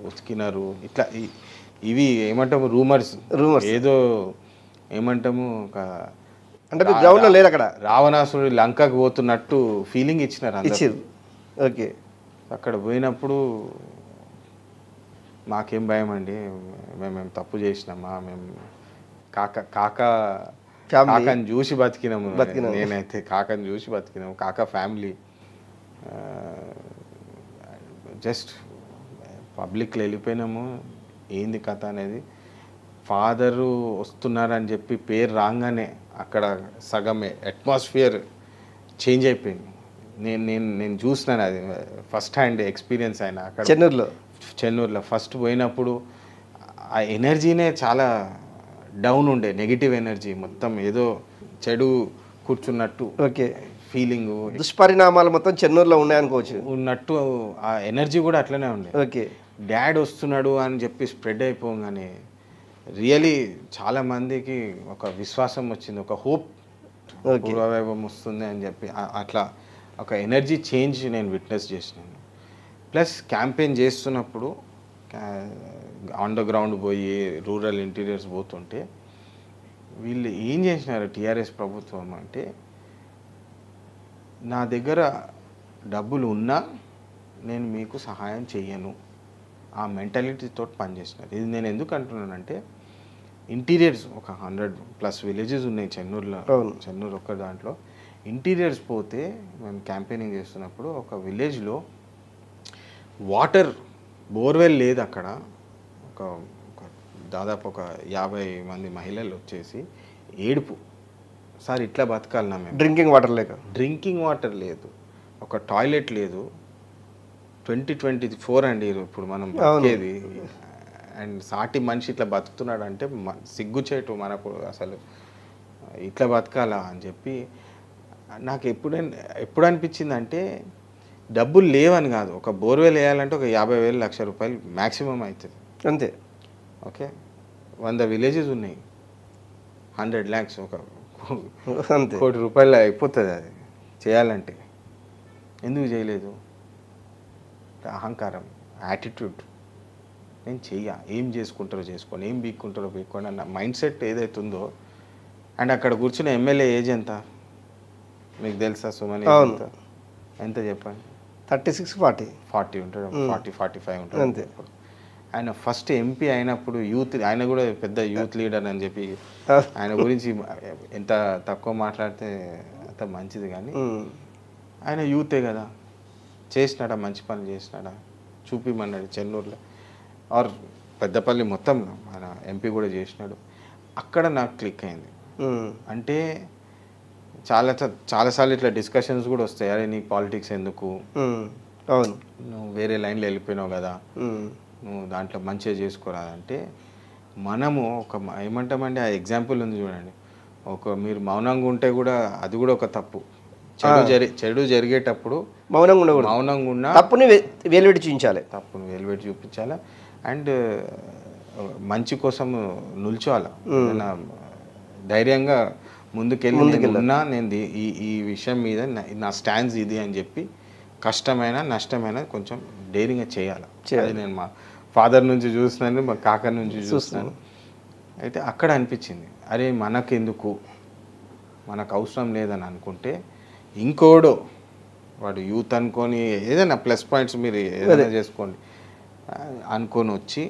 S2: ఉతికినారు, ఇట్లా ఇవి ఏమంటాము రూమర్స్ ఏదో ఏమంటాము ఒక
S1: అంటే గ్రౌండ్లో లేదు అక్కడ
S2: రావణాసుడు లంకకు పోతున్నట్టు ఫీలింగ్ ఇచ్చినారు.
S1: ఓకే,
S2: అక్కడ పోయినప్పుడు మాకేం భయం అండి, మేము తప్పు చేసినామా, మేము కాకాని చూసి బతికినాము, నేనైతే కాకాని చూసి బతికినాము, కాకా ఫ్యామిలీ జస్ట్ పబ్లిక్లో వెళ్ళిపోయినాము. ఏంది కథ అనేది ఫాదరు వస్తున్నారని చెప్పి పేరు రాగానే అక్కడ సగమే అట్మాస్ఫియర్ చేంజ్ అయిపోయింది. నేను చూసినాను, అది ఫస్ట్ హ్యాండ్ ఎక్స్పీరియన్స్ అయినా అక్కడ చెన్నూరులో ఫస్ట్ పోయినప్పుడు ఆ ఎనర్జీనే చాలా డౌన్ ఉండే, నెగిటివ్ ఎనర్జీ మొత్తం ఏదో చెడు కూర్చున్నట్టు ఫీలింగ్,
S1: దుష్పరిణామాలు మొత్తం చెన్నూరులో ఉన్నాయనుకోవచ్చు
S2: ఉన్నట్టు ఆ ఎనర్జీ కూడా అట్లనే ఉండే.
S1: ఓకే,
S2: డాడ్ వస్తున్నాడు అని చెప్పి స్ప్రెడ్ అయిపోగానే రియలీ చాలామందికి ఒక విశ్వాసం వచ్చింది, ఒక హోప్, పూర్వవైభవం వస్తుంది అని చెప్పి అట్లా ఒక ఎనర్జీ చేంజ్ నేను విట్నెస్ చేసినాను. ప్లస్ క్యాంపెయిన్ చేస్తున్నప్పుడు ఆన్ ద గ్రౌండ్ పోయి రూరల్ ఇంటీరియర్స్ పోతుంటే వీళ్ళు ఏం చేసినారు టీఆర్ఎస్ ప్రభుత్వం అంటే, నా దగ్గర డబ్బులు ఉన్నా నేను మీకు సహాయం చెయ్యను, ఆ మెంటాలిటీతో పనిచేసినారు. ఇది నేను ఎందుకు అంటున్నానంటే ఇంటీరియర్స్ ఒక 100+ విలేజెస్ ఉన్నాయి చెన్నూరులో, చెన్నూరు ఒక్క దాంట్లో ఇంటీరియర్స్ పోతే మేము క్యాంపెయినింగ్ చేస్తున్నప్పుడు ఒక విలేజ్లో వాటర్ బోర్వెల్ లేదు అక్కడ. ఒక దాదాపు ఒక 50 మంది మహిళలు వచ్చేసి ఏడుపు, సార్ ఇట్లా బతకాలన్నా మేము, డ్రింకింగ్ వాటర్ లేదు, ఒక టాయిలెట్ లేదు, 2024 అండి ఇప్పుడు మనం బతికేది, అండ్ సాటి మనిషి ఇట్లా బతుకుతున్నాడు అంటే సిగ్గుచేటు మనకు, అసలు ఇట్లా బతకాలా అని చెప్పి నాకు ఎప్పుడు అనిపించింది అంటే, డబ్బులు లేవని కాదు, ఒక బోర్వెల్ వేయాలంటే ఒక 50,000 లక్ష రూపాయలు మ్యాక్సిమం అవుతుంది అంతే. ఓకే, 100 విలేజెస్ ఉన్నాయి, 100 lakhs, ఒక 1 కోటి రూపాయలు అయిపోతుంది అది చేయాలంటే. ఎందుకు చేయలేదు? అహంకారం, యాటిట్యూడ్, నేను ఏం చేసుకుంటారో చేసుకొని, ఏం బీక్కుంటారో బీక్కోండి అన్న మైండ్ సెట్ ఏదైతే ఉందో. అండ్ అక్కడ కూర్చున్న ఎమ్మెల్యే ఏజ్ ఎంత మీకు తెలుసా సుమన్? ఎంత చెప్పండి?
S1: 36-40
S2: ఉంటాడు, 40-45 ఉంటాడు అంతే. ఆయన ఫస్ట్ ఎంపీ అయినప్పుడు యూత్, ఆయన కూడా పెద్ద యూత్ లీడర్ అని చెప్పి ఆయన గురించి ఎంత తక్కువ మాట్లాడితే అంత మంచిది, కానీ ఆయన యూతే కదా, చేసినాడా మంచి పనులు చేసినాడా చూపిమన్నాడు. చెన్నూరులో ఆర్ పెద్దపల్లి మొత్తం ఆయన ఎంపీ కూడా చేసినాడు. అక్కడ నాకు క్లిక్ అయింది. అంటే చాలాసార్లు ఇట్లా డిస్కషన్స్ కూడా వస్తాయి, అరే నీకు పాలిటిక్స్ ఎందుకు, అవును నువ్వు వేరే లైన్లో వెళ్ళిపోయినావు కదా, నువ్వు దాంట్లో మంచిగా చేసుకోరాదంటే, మనము ఒక ఏమంటామండి, ఆ ఎగ్జాంపుల్ ఉంది చూడండి, మీరు మౌనంగా ఉంటే కూడా అది కూడా ఒక తప్పు. చెడు జరిగేటప్పుడు మౌనంగా ఉన్నా
S1: తప్పుని వేలుపెట్టి
S2: చూపించాలి, అండ్ మంచి కోసం నిల్చోవాలి, ధైర్యంగా ముందుకెళ్ళి ఉన్నా నేను ఈ విషయం మీద నా స్టాండ్స్ ఇది అని చెప్పి కష్టమైన నష్టమైన కొంచెం డేరింగ్గా చేయాలి. అది నేను మా ఫాదర్ నుంచి చూస్తున్నాను, మా కాకా నుంచి చూస్తున్నాను. అయితే అక్కడ అనిపించింది, అరే మనకెందుకు, మనకు అవసరం లేదని అనుకుంటే ఇంకోడో వాడు యూత్ అనుకొని ఏదైనా ప్లస్ పాయింట్స్ మీరు ఏదైనా చేసుకోండి అనుకొని వచ్చి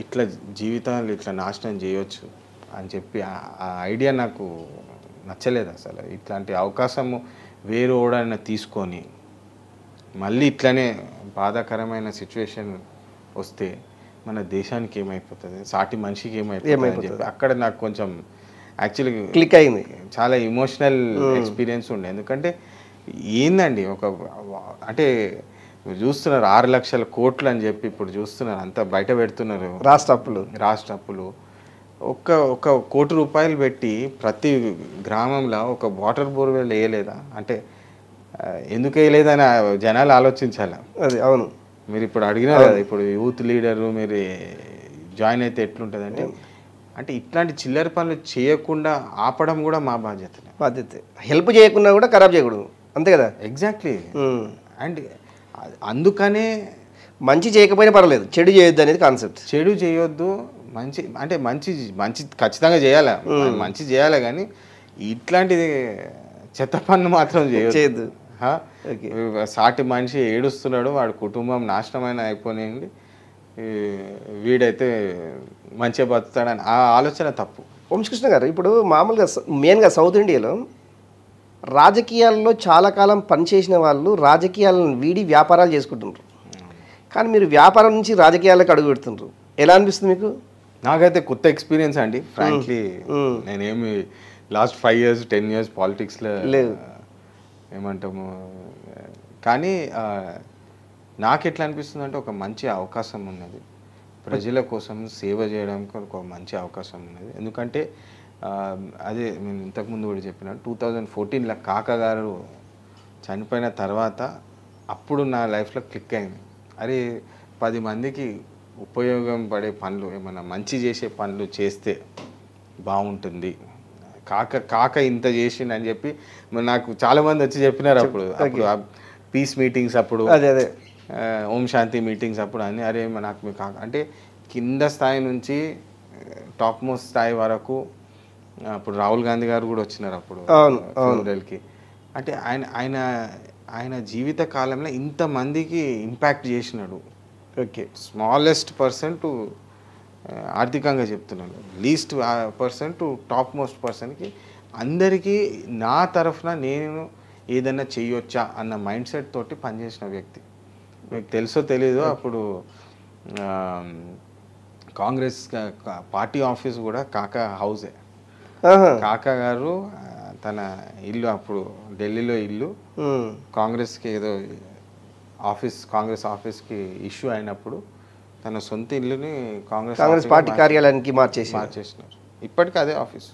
S2: ఇట్లా జీవితాలు ఇట్లా నాశనం చేయొచ్చు అని చెప్పి ఆ ఐడియా నాకు నచ్చలేదు అసలు. ఇట్లాంటి అవకాశము వేరే ఓడైనా తీసుకొని మళ్ళీ ఇట్లనే బాధాకరమైన సిచ్యువేషన్ వస్తే మన దేశానికి ఏమైపోతుంది, సాటి మనిషికి ఏమైపోతుంది అని చెప్పి అక్కడ నాకు కొంచెం యాక్చువల్లీ
S1: క్లిక్ అయింది.
S2: చాలా ఇమోషనల్ ఎక్స్పీరియన్స్ ఉండే. ఎందుకంటే ఏందండి, అంటే మీరు చూస్తున్నారు 6 లక్షల కోట్లు అని చెప్పి ఇప్పుడు చూస్తున్నారు, అంతా బయట పెడుతున్నారు రాష్ట్ర అప్పులు. ఒక కోటి రూపాయలు పెట్టి ప్రతి గ్రామంలో ఒక వాటర్ బోర్వెల్ వేయలేదా? అంటే ఎందుకు వేయలేదని జనాలు ఆలోచించాలి.
S1: అది అవును.
S2: మీరు ఇప్పుడు అడిగినారు కదా, ఇప్పుడు యూత్ లీడరు మీరు జాయిన్ అయితే ఎట్లుంటుంది అంటే, అంటే ఇట్లాంటి చిల్లర పనులు చేయకుండా ఆపడం కూడా మా బాధ్యత.
S1: హెల్ప్ చేయకుండా కూడా ఖరాబ్ చేయకూడదు, అంతే కదా.
S2: ఎగ్జాక్ట్లీ. అండ్ అందుకనే
S1: మంచి చేయకపోయినా పర్వాలేదు, చెడు చేయొద్దు అనేది కాన్సెప్ట్.
S2: చెడు చేయొద్దు, మంచి అంటే మంచి ఖచ్చితంగా చేయాలి, మంచి చేయాలి, కానీ ఇట్లాంటిది చెత్త పన్ను మాత్రం చేయొద్దు. సాటి మనిషి ఏడుస్తున్నాడు, వాడి కుటుంబం నాశనమైన అయిపోయింది, వీడైతే మంచిగా బతుకుతాడని ఆ ఆలోచన తప్పు.
S1: వంశకృష్ణ గారు, ఇప్పుడు మామూలుగా మెయిన్గా సౌత్ ఇండియాలో రాజకీయాల్లో చాలా కాలం పనిచేసిన వాళ్ళు రాజకీయాలను వీడి వ్యాపారాలు చేసుకుంటున్నారు. కానీ మీరు వ్యాపారం నుంచి రాజకీయాలకు అడుగు పెడుతున్నారు, ఎలా అనిపిస్తుంది మీకు?
S2: నాకైతే కొత్త ఎక్స్పీరియన్స్ అండి ఫ్రాంక్లీ. నేనేమి లాస్ట్ 5 years 10 years పాలిటిక్స్లో
S1: లేదు
S2: ఏమంటాము, కానీ నాకు ఎట్లా అనిపిస్తుంది అంటే ఒక మంచి అవకాశం ఉన్నది, ప్రజల కోసం సేవ చేయడానికి ఒక మంచి అవకాశం ఉన్నది. ఎందుకంటే అదే నేను ఇంతకుముందు కూడా చెప్పిన 2014లో కాక గారు చనిపోయిన తర్వాత అప్పుడు నా లైఫ్లో క్లిక్ అయింది, అరే 10 మందికి ఉపయోగం పడే పనులు, ఏమైనా మంచి చేసే పనులు చేస్తే బాగుంటుంది. కాక ఇంత చేసిండని చెప్పి నాకు చాలామంది వచ్చి చెప్పినారు. అప్పుడు పీస్ మీటింగ్స్ అప్పుడు,
S1: అదే
S2: ఓం శాంతి మీటింగ్స్ అప్పుడు అని, అరే నాకు మీ కాక అంటే కింద స్థాయి నుంచి టాప్ మోస్ట్ స్థాయి వరకు. అప్పుడు రాహుల్ గాంధీ గారు కూడా వచ్చినారు అప్పుడు ఫ్యూనరల్కి. అంటే ఆయన జీవిత కాలంలో ఇంతమందికి ఇంపాక్ట్ చేసినాడు.
S1: ఓకే,
S2: స్మాలెస్ట్ పర్సన్ టు ఆర్థికంగా చెప్తున్నాను, least person to top most పర్సన్కి అందరికీ నా తరఫున నేను ఏదైనా చెయ్యొచ్చా అన్న మైండ్ సెట్ తోటి పనిచేసిన వ్యక్తి. మీకు తెలుసో తెలీదో, అప్పుడు కాంగ్రెస్ పార్టీ ఆఫీస్ కూడా కాకా హౌసే. కాకా గారు తన ఇల్లు అప్పుడు ఢిల్లీలో ఇల్లు కాంగ్రెస్కి ఏదో కాంగ్రెస్ ఆఫీస్కి ఇష్యూ అయినప్పుడు తన సొంత ఇల్లుని కాంగ్రెస్
S1: పార్టీ కార్యాలయానికి మార్చేసినారు.
S2: ఇప్పటికీ అదే ఆఫీస్,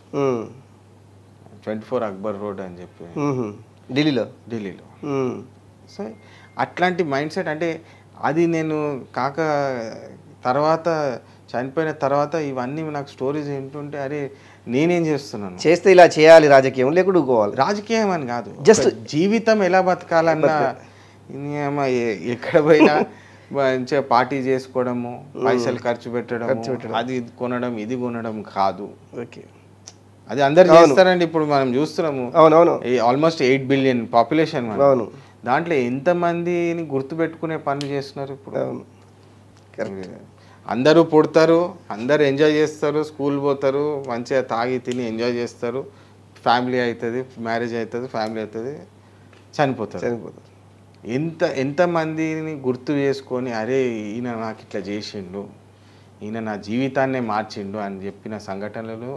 S2: 24 అక్బర్ రోడ్ అని చెప్పి
S1: ఢిల్లీలో.
S2: సో అట్లాంటి మైండ్ సెట్, అంటే అది నేను కాక తర్వాత చనిపోయిన తర్వాత ఇవన్నీ నాకు స్టోరీస్ ఏంటంటే, అరే నేనేం చేస్తున్నాను,
S1: చేస్తే ఇలా చేయాలి, రాజకీయం లేకుండా
S2: రాజకీయం అని కాదు, జస్ట్ జీవితం ఎలా బతకాలన్నా ఎక్కడ పోయినా మంచిగా పార్టీ చేసుకోవడము, పైసలు ఖర్చు పెట్టడం, అది కొనడం ఇది కొనడం కాదు.
S1: ఓకే,
S2: అది అందరు చేస్తారండి. ఇప్పుడు మనం చూస్తున్నాము, ఆల్మోస్ట్ 8 billion పాపులేషన్, దాంట్లో ఎంతమందిని గుర్తుపెట్టుకునే పనులు చేస్తున్నారు. ఇప్పుడు అందరూ పుడతారు, అందరు ఎంజాయ్ చేస్తారు, స్కూల్ పోతారు, మంచిగా తాగి తిని ఎంజాయ్ చేస్తారు, ఫ్యామిలీ అవుతుంది, మ్యారేజ్ అవుతుంది, ఫ్యామిలీ అవుతుంది, చనిపోతారు. ఎంతమందిని గుర్తు చేసుకొని, అరే ఈయన నాకు ఇట్లా చేసిండు, ఈయన నా జీవితాన్నే మార్చిండు అని చెప్పిన సంఘటనలు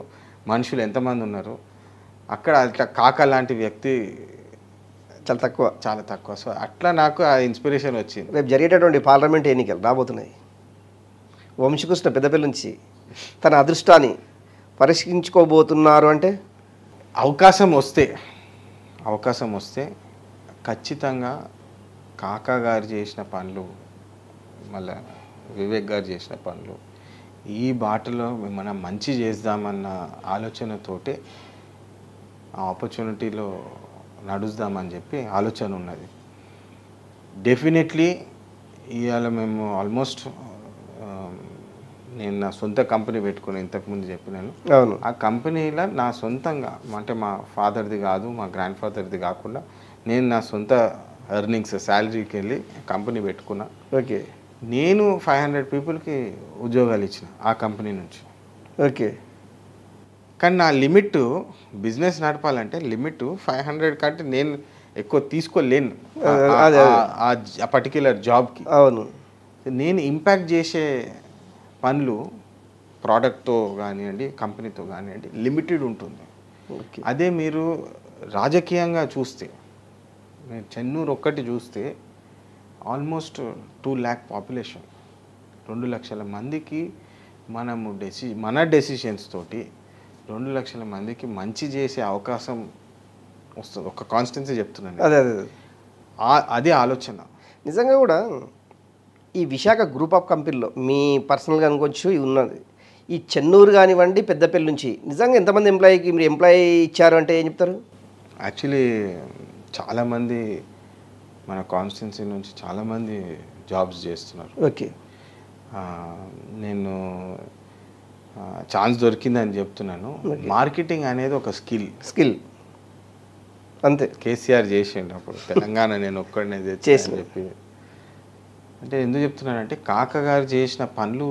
S2: మనుషులు ఎంతమంది ఉన్నారు. అక్కడ అట్లా కాక లాంటి వ్యక్తి చాలా తక్కువ. సో అట్లా నాకు ఆ ఇన్స్పిరేషన్ వచ్చింది.
S1: రేపు జరిగేటటువంటి పార్లమెంట్ ఎన్నికలు రాబోతున్నాయి. వంశకృష్ణ పెద్దపల్లి నుంచి తన అదృష్టాన్ని పరీక్షించుకోబోతున్నారు. అంటే
S2: అవకాశం వస్తే ఖచ్చితంగా కాకా గారు చేసిన పనులు, మళ్ళీ వివేక్ గారు చేసిన పనులు, ఈ బాటలో మనం మంచి చేద్దామన్న ఆలోచనతోటే ఆ ఆపర్చునిటీలో నడుద్దామని చెప్పి ఆలోచన ఉన్నది. డెఫినెట్లీ ఇవాళ మేము ఆల్మోస్ట్ నేను నా సొంత కంపెనీ పెట్టుకుని ఇంతకుముందు చెప్పినాను. ఆ కంపెనీలో నా సొంతంగా, అంటే మా ఫాదర్ది కాదు, మా గ్రాండ్ ఫాదర్ది కాకుండా నేను నా సొంత ఎర్నింగ్స్ శాలరీకి వెళ్ళి కంపెనీ పెట్టుకున్నా.
S1: ఓకే,
S2: నేను 500 పీపుల్కి ఉద్యోగాలు ఇచ్చిన ఆ కంపెనీ నుంచి.
S1: ఓకే,
S2: కానీ నా లిమిట్ బిజినెస్ నడపాలంటే లిమిట్ 500 కంటే నేను ఎక్కువ తీసుకోలేను ఆ పర్టిక్యులర్ జాబ్కి.
S1: అవును,
S2: నేను ఇంపాక్ట్ చేసే పనులు ప్రోడక్ట్తో కానివ్వండి, కంపెనీతో కానివ్వండి లిమిటెడ్ ఉంటుంది. అదే మీరు రాజకీయంగా చూస్తే, చెన్నూరు ఒక్కటి చూస్తే ఆల్మోస్ట్ 2 lakh పాపులేషన్, 2 లక్షల మందికి మనము మన డెసిషన్స్ తోటి 2 లక్షల మందికి మంచి చేసే అవకాశం వస్తుంది. ఒక కాన్స్టెన్సీ చెప్తున్నాను.
S1: అదే అదే
S2: అది ఆలోచన.
S1: నిజంగా కూడా ఈ విశాఖ గ్రూప్ ఆఫ్ కంపెనీలో మీ పర్సనల్గా అనుకోవచ్చు ఇది ఉన్నది. ఈ చెన్నూరు కానివ్వండి, పెద్దపల్లి నుంచి నిజంగా ఎంతమంది ఎంప్లాయీకి మీరు ఎంప్లాయీ ఇచ్చారు అంటే ఏం చెప్తారు?
S2: యాక్చువల్లీ చాలామంది మన కాన్స్టిట్యున్సీ నుంచి చాలామంది జాబ్స్ చేస్తున్నారు.
S1: ఓకే,
S2: నేను ఛాన్స్ దొరికిందని చెప్తున్నాను. మార్కెటింగ్ అనేది ఒక స్కిల్
S1: అంతే.
S2: కేసీఆర్ చేసిండు అప్పుడు తెలంగాణ నేను ఒక్కడనే చేసి చెప్పి. అంటే ఎందుకు చెప్తున్నానంటే కాక గారు చేసిన పనులు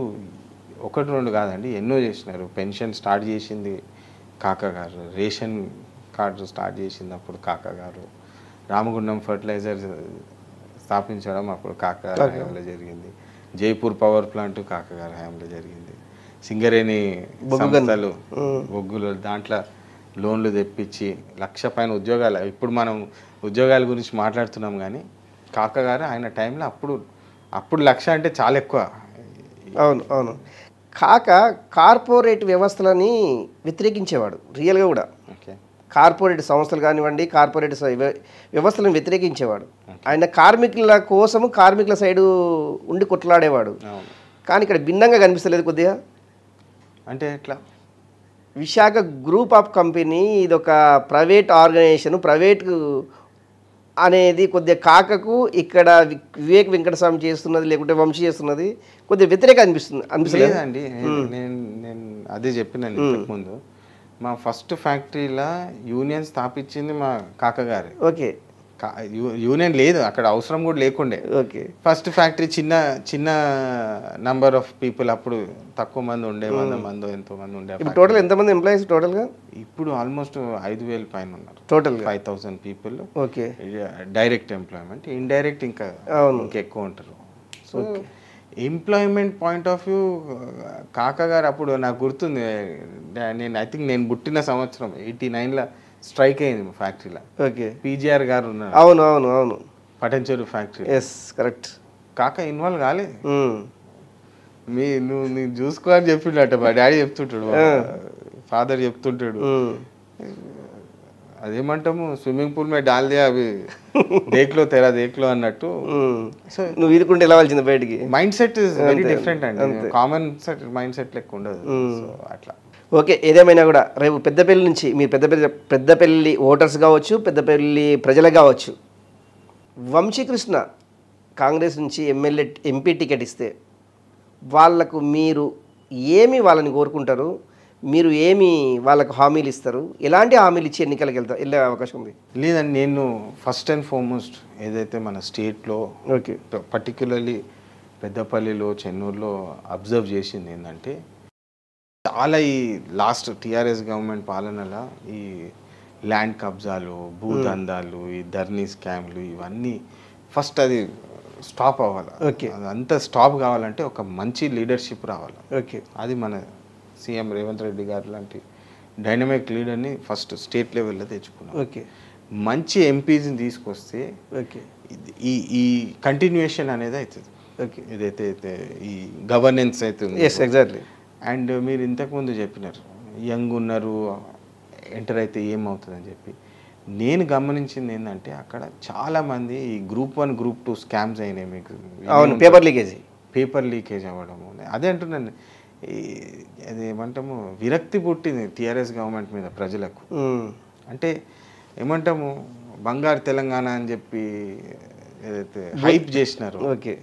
S2: 1-2 కాదండి, ఎన్నో చేసినారు. పెన్షన్ స్టార్ట్ చేసింది కాక గారు, రేషన్ కార్డు స్టార్ట్ చేసింది అప్పుడు కాక గారు, రామగుండం ఫర్టిలైజర్ స్థాపించడం అప్పుడు కాక గారి హయాంలో జరిగింది, జైపూర్ పవర్ ప్లాంట్ కాక గారి హయాంలో జరిగింది, సింగరేణి సంస్థలు బొగ్గులు దాంట్లో లోన్లు తెప్పించి 1,00,000 పైన ఉద్యోగాలు. ఇప్పుడు మనం ఉద్యోగాల గురించి మాట్లాడుతున్నాం కానీ కాక గారు ఆయన టైంలో అప్పుడు 1,00,000 అంటే చాలా ఎక్కువ.
S1: అవును అవును. కాక కార్పొరేట్ వ్యవస్థలని వ్యతిరేకించేవాడు రియల్గా కూడా.
S2: ఓకే,
S1: కార్పొరేట్ సంస్థలు కానివ్వండి, కార్పొరేట్ వ్యవస్థలను వ్యతిరేకించేవాడు. ఆయన కార్మికుల కోసము కార్మికుల సైడు ఉండి కొట్లాడేవాడు. కానీ ఇక్కడ భిన్నంగా కనిపిస్తలేదు కొద్దిగా.
S2: అంటే ఎట్లా?
S1: విశాఖ గ్రూప్ ఆఫ్ కంపెనీ ఇది ఒక ప్రైవేట్ ఆర్గనైజేషన్, ప్రైవేట్ అనేది కొద్దిగా కాకకు ఇక్కడ వివేక్ వెంకటస్వామి చేస్తున్నది లేకుంటే వంశీ చేస్తున్నది కొద్దిగా వ్యతిరేక
S2: అనిపిస్తలేదండి. నేను అదే చెప్పినాను ఇంతకుముందు. మా ఫస్ట్ ఫ్యాక్టరీలో యూనియన్ స్థాపించింది మా కాక గారే.
S1: ఓకే,
S2: యూనియన్ లేదు అక్కడ, అవసరం కూడా లేకుండే.
S1: ఓకే,
S2: ఫస్ట్ ఫ్యాక్టరీ చిన్న నంబర్ ఆఫ్ పీపుల్, అప్పుడు తక్కువ మంది ఉండే, 100 మంది ఎంతో మంది ఉండే.
S1: టోటల్ ఎంతమంది ఎంప్లాయీస్ టోటల్గా?
S2: ఇప్పుడు ఆల్మోస్ట్ 5,000 పైన ఉన్నారు
S1: total,
S2: 5,000 people.
S1: Okay,
S2: direct employment, indirect ఇంకా ఎక్కువ ఉంటారు. So employment point of view కాక గారు అప్పుడు నాకు గుర్తుంది, ఐ థింక్ నేను పుట్టిన సంవత్సరం 89లో స్ట్రైక్ అయింది మా ఫ్యాక్టరీలో.
S1: ఓకే,
S2: పీజీఆర్ గారు ఉన్నారు.
S1: అవును అవును అవును,
S2: పటంచెరు ఫ్యాక్టరీ.
S1: Yes correct.
S2: కాక ఇన్వాల్వ్ కాలే. నువ్వు చూసుకో అని చెప్పిండట మా డాడీ చెప్తుంటాడు, ఫాదర్ చెప్తుంటాడు. అదేమంటాము, స్విమ్మింగ్ పూల్ మీద డాల్ దే అవి దేక్లో తెరా దేక్లో అన్నట్టు.
S1: సో నువ్వు ఈదుకుంటే వెళ్ళవలసింది బయటికి.
S2: Mind set is very different అండి, కామన్ సెట్ మైండ్ సెట్ లెక్క ఉండదు. సో అట్లా.
S1: ఓకే, ఏదేమైనా కూడా రేపు పెద్దపల్లి నుంచి మీరు పెద్దపల్లి ఓటర్స్ కావచ్చు, పెద్దపల్లి ప్రజలకు కావచ్చు, వంశీకృష్ణ కాంగ్రెస్ నుంచి ఎంపీ టికెట్ ఇస్తే వాళ్లకు మీరు ఏమి వాళ్ళని కోరుకుంటారు? మీరు ఏమి వాళ్ళకు హామీలు ఇస్తారు? ఎలాంటి హామీలు ఇచ్చి ఎన్నికలకు వెళ్ళే అవకాశం ఉంది?
S2: లేదండి, నేను ఫస్ట్ అండ్ ఫార్మోస్ట్ ఏదైతే మన స్టేట్లో,
S1: ఓకే,
S2: పర్టిక్యులర్లీ పెద్దపల్లిలో, చెన్నూరులో అబ్జర్వ్ చేసింది ఏంటంటే, చాలా ఈ లాస్ట్ టీఆర్ఎస్ గవర్నమెంట్ పాలనలో ఈ ల్యాండ్ కబ్జాలు, భూదందాలు, ఈ ధర్నీ స్కామ్లు, ఇవన్నీ ఫస్ట్ అది స్టాప్ అవ్వాలి.
S1: ఓకే,
S2: అదంతా స్టాప్ కావాలంటే ఒక మంచి లీడర్షిప్ రావాలి.
S1: ఓకే,
S2: అది మన సీఎం రేవంత్ రెడ్డి గారు లాంటి డైనమిక్ లీడర్ని ఫస్ట్ స్టేట్ లెవెల్లో తెచ్చుకున్నాం.
S1: ఓకే,
S2: మంచి ఎంపీస్ని తీసుకొస్తే
S1: ఓకే,
S2: ఈ కంటిన్యూషన్ అనేది అవుతుంది.
S1: ఓకే,
S2: ఏదైతే ఈ గవర్నెన్స్ అవుతుంది.
S1: Yes exactly.
S2: అండ్ మీరు ఇంతకుముందు చెప్పినారు యంగ్ ఉన్నారు, ఎంటర్ అయితే ఏమవుతుందని చెప్పి. నేను గమనించింది ఏంటంటే అక్కడ చాలామంది ఈ Group 1, Group 2 స్కామ్స్ అయినాయి. మీకు పేపర్ లీకేజ్ అవ్వడము, అదే అంటున్నాను. అది ఏమంటాము, విరక్తి పుట్టింది టీఆర్ఎస్ గవర్నమెంట్ మీద ప్రజలకు. అంటే ఏమంటాము, బంగారు తెలంగాణ అని చెప్పి ఏదైతే హైప్ చేసినారు.
S1: ఓకే,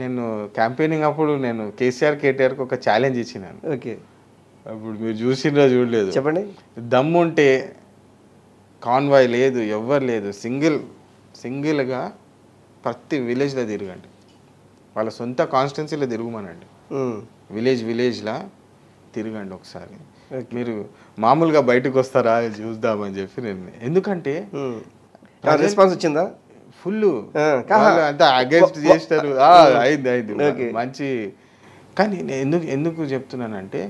S2: నేను క్యాంపెయినింగ్ అప్పుడు నేను కేటీఆర్కి ఒక ఛాలెంజ్ ఇచ్చినాను.
S1: ఓకే,
S2: అప్పుడు మీరు చూసిండ్రో చూడలేదు,
S1: చెప్పండి.
S2: దమ్ముంటే కాన్వాయ్ లేదు, ఎవ్వరు లేదు, సింగిల్గా ప్రతి విలేజ్లో తిరగండి, వాళ్ళ సొంత కాన్స్టిట్యున్సీలో తిరగమనండి, విలేజ్లా తిరగండి ఒకసారి. మీరు మామూలుగా బయటకు వస్తారా చూద్దామని చెప్పి నేను. ఎందుకంటే
S1: రెస్పాన్స్ వచ్చిందా?
S2: ఫుల్ అంతా అగేన్స్ట్ చేస్తారు. అయింది మంచి. కానీ నేను ఎందుకు చెప్తున్నానంటే,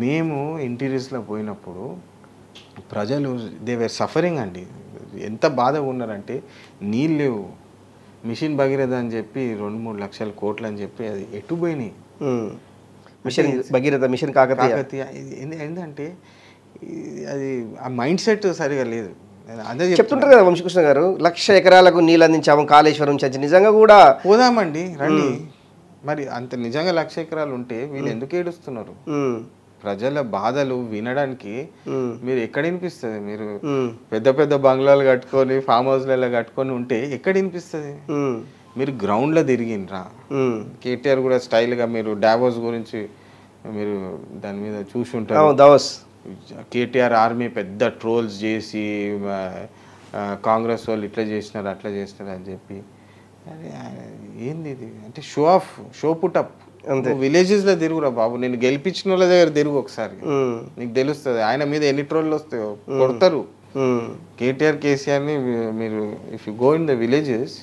S2: మేము ఇంటీరియర్స్లో పోయినప్పుడు ప్రజలు దే వేర్ సఫరింగ్ అండి. ఎంత బాధగా ఉన్నారంటే, నీళ్ళు లేవు, మిషన్ భగీరథ అని చెప్పి 2-3 లక్షల కోట్లు అని చెప్పి అది ఎటు పోయినాయి.
S1: Mission Bhagiratha, mission Kakatiya.
S2: ఏంటంటే అది ఆ మైండ్ సెట్ సరిగా లేదు. అదే
S1: చెప్తుంటారు కదా వంశీకృష్ణ గారు, 1,00,000 ఎకరాలకు నీళ్ళు అందించాము కాళేశ్వరం చర్చ. నిజంగా కూడా
S2: పోదామండి రండి. మరి అంత నిజంగా 1,00,000 ఎకరాలు ఉంటే వీళ్ళు ఎందుకు ఏడుస్తున్నారు? ప్రజల బాధలు వినడానికి మీరు ఎక్కడ వినిపిస్తుంది? మీరు పెద్ద పెద్ద బంగ్లాలు కట్టుకొని ఫామ్ హౌస్లలో కట్టుకొని ఉంటే ఎక్కడ వినిపిస్తుంది? మీరు గ్రౌండ్లో తిరిగినరా? కేటీఆర్ కూడా స్టైల్గా మీరు డావోస్ గురించి మీరు దాని మీద చూసి ఉంటారు.
S1: దావోస్
S2: కేటీఆర్ ఆర్మీ పెద్ద ట్రోల్స్ చేసి కాంగ్రెస్ వాళ్ళు ఇట్లా చేసినారు అట్లా చేసినారు అని చెప్పి, అరే ఏంది ఇది అంటే షో పుటప్. విలేజెస్లో తిరుగురా బాబు, నేను గెలిపించిన వాళ్ళ దగ్గర తిరుగు ఒకసారి, నీకు తెలుస్తుంది ఆయన మీద ఎన్ని ట్రోళ్ళు వస్తాయో. కొడతారు కేటీఆర్ కేసీఆర్ని. మీరు if you go in the villages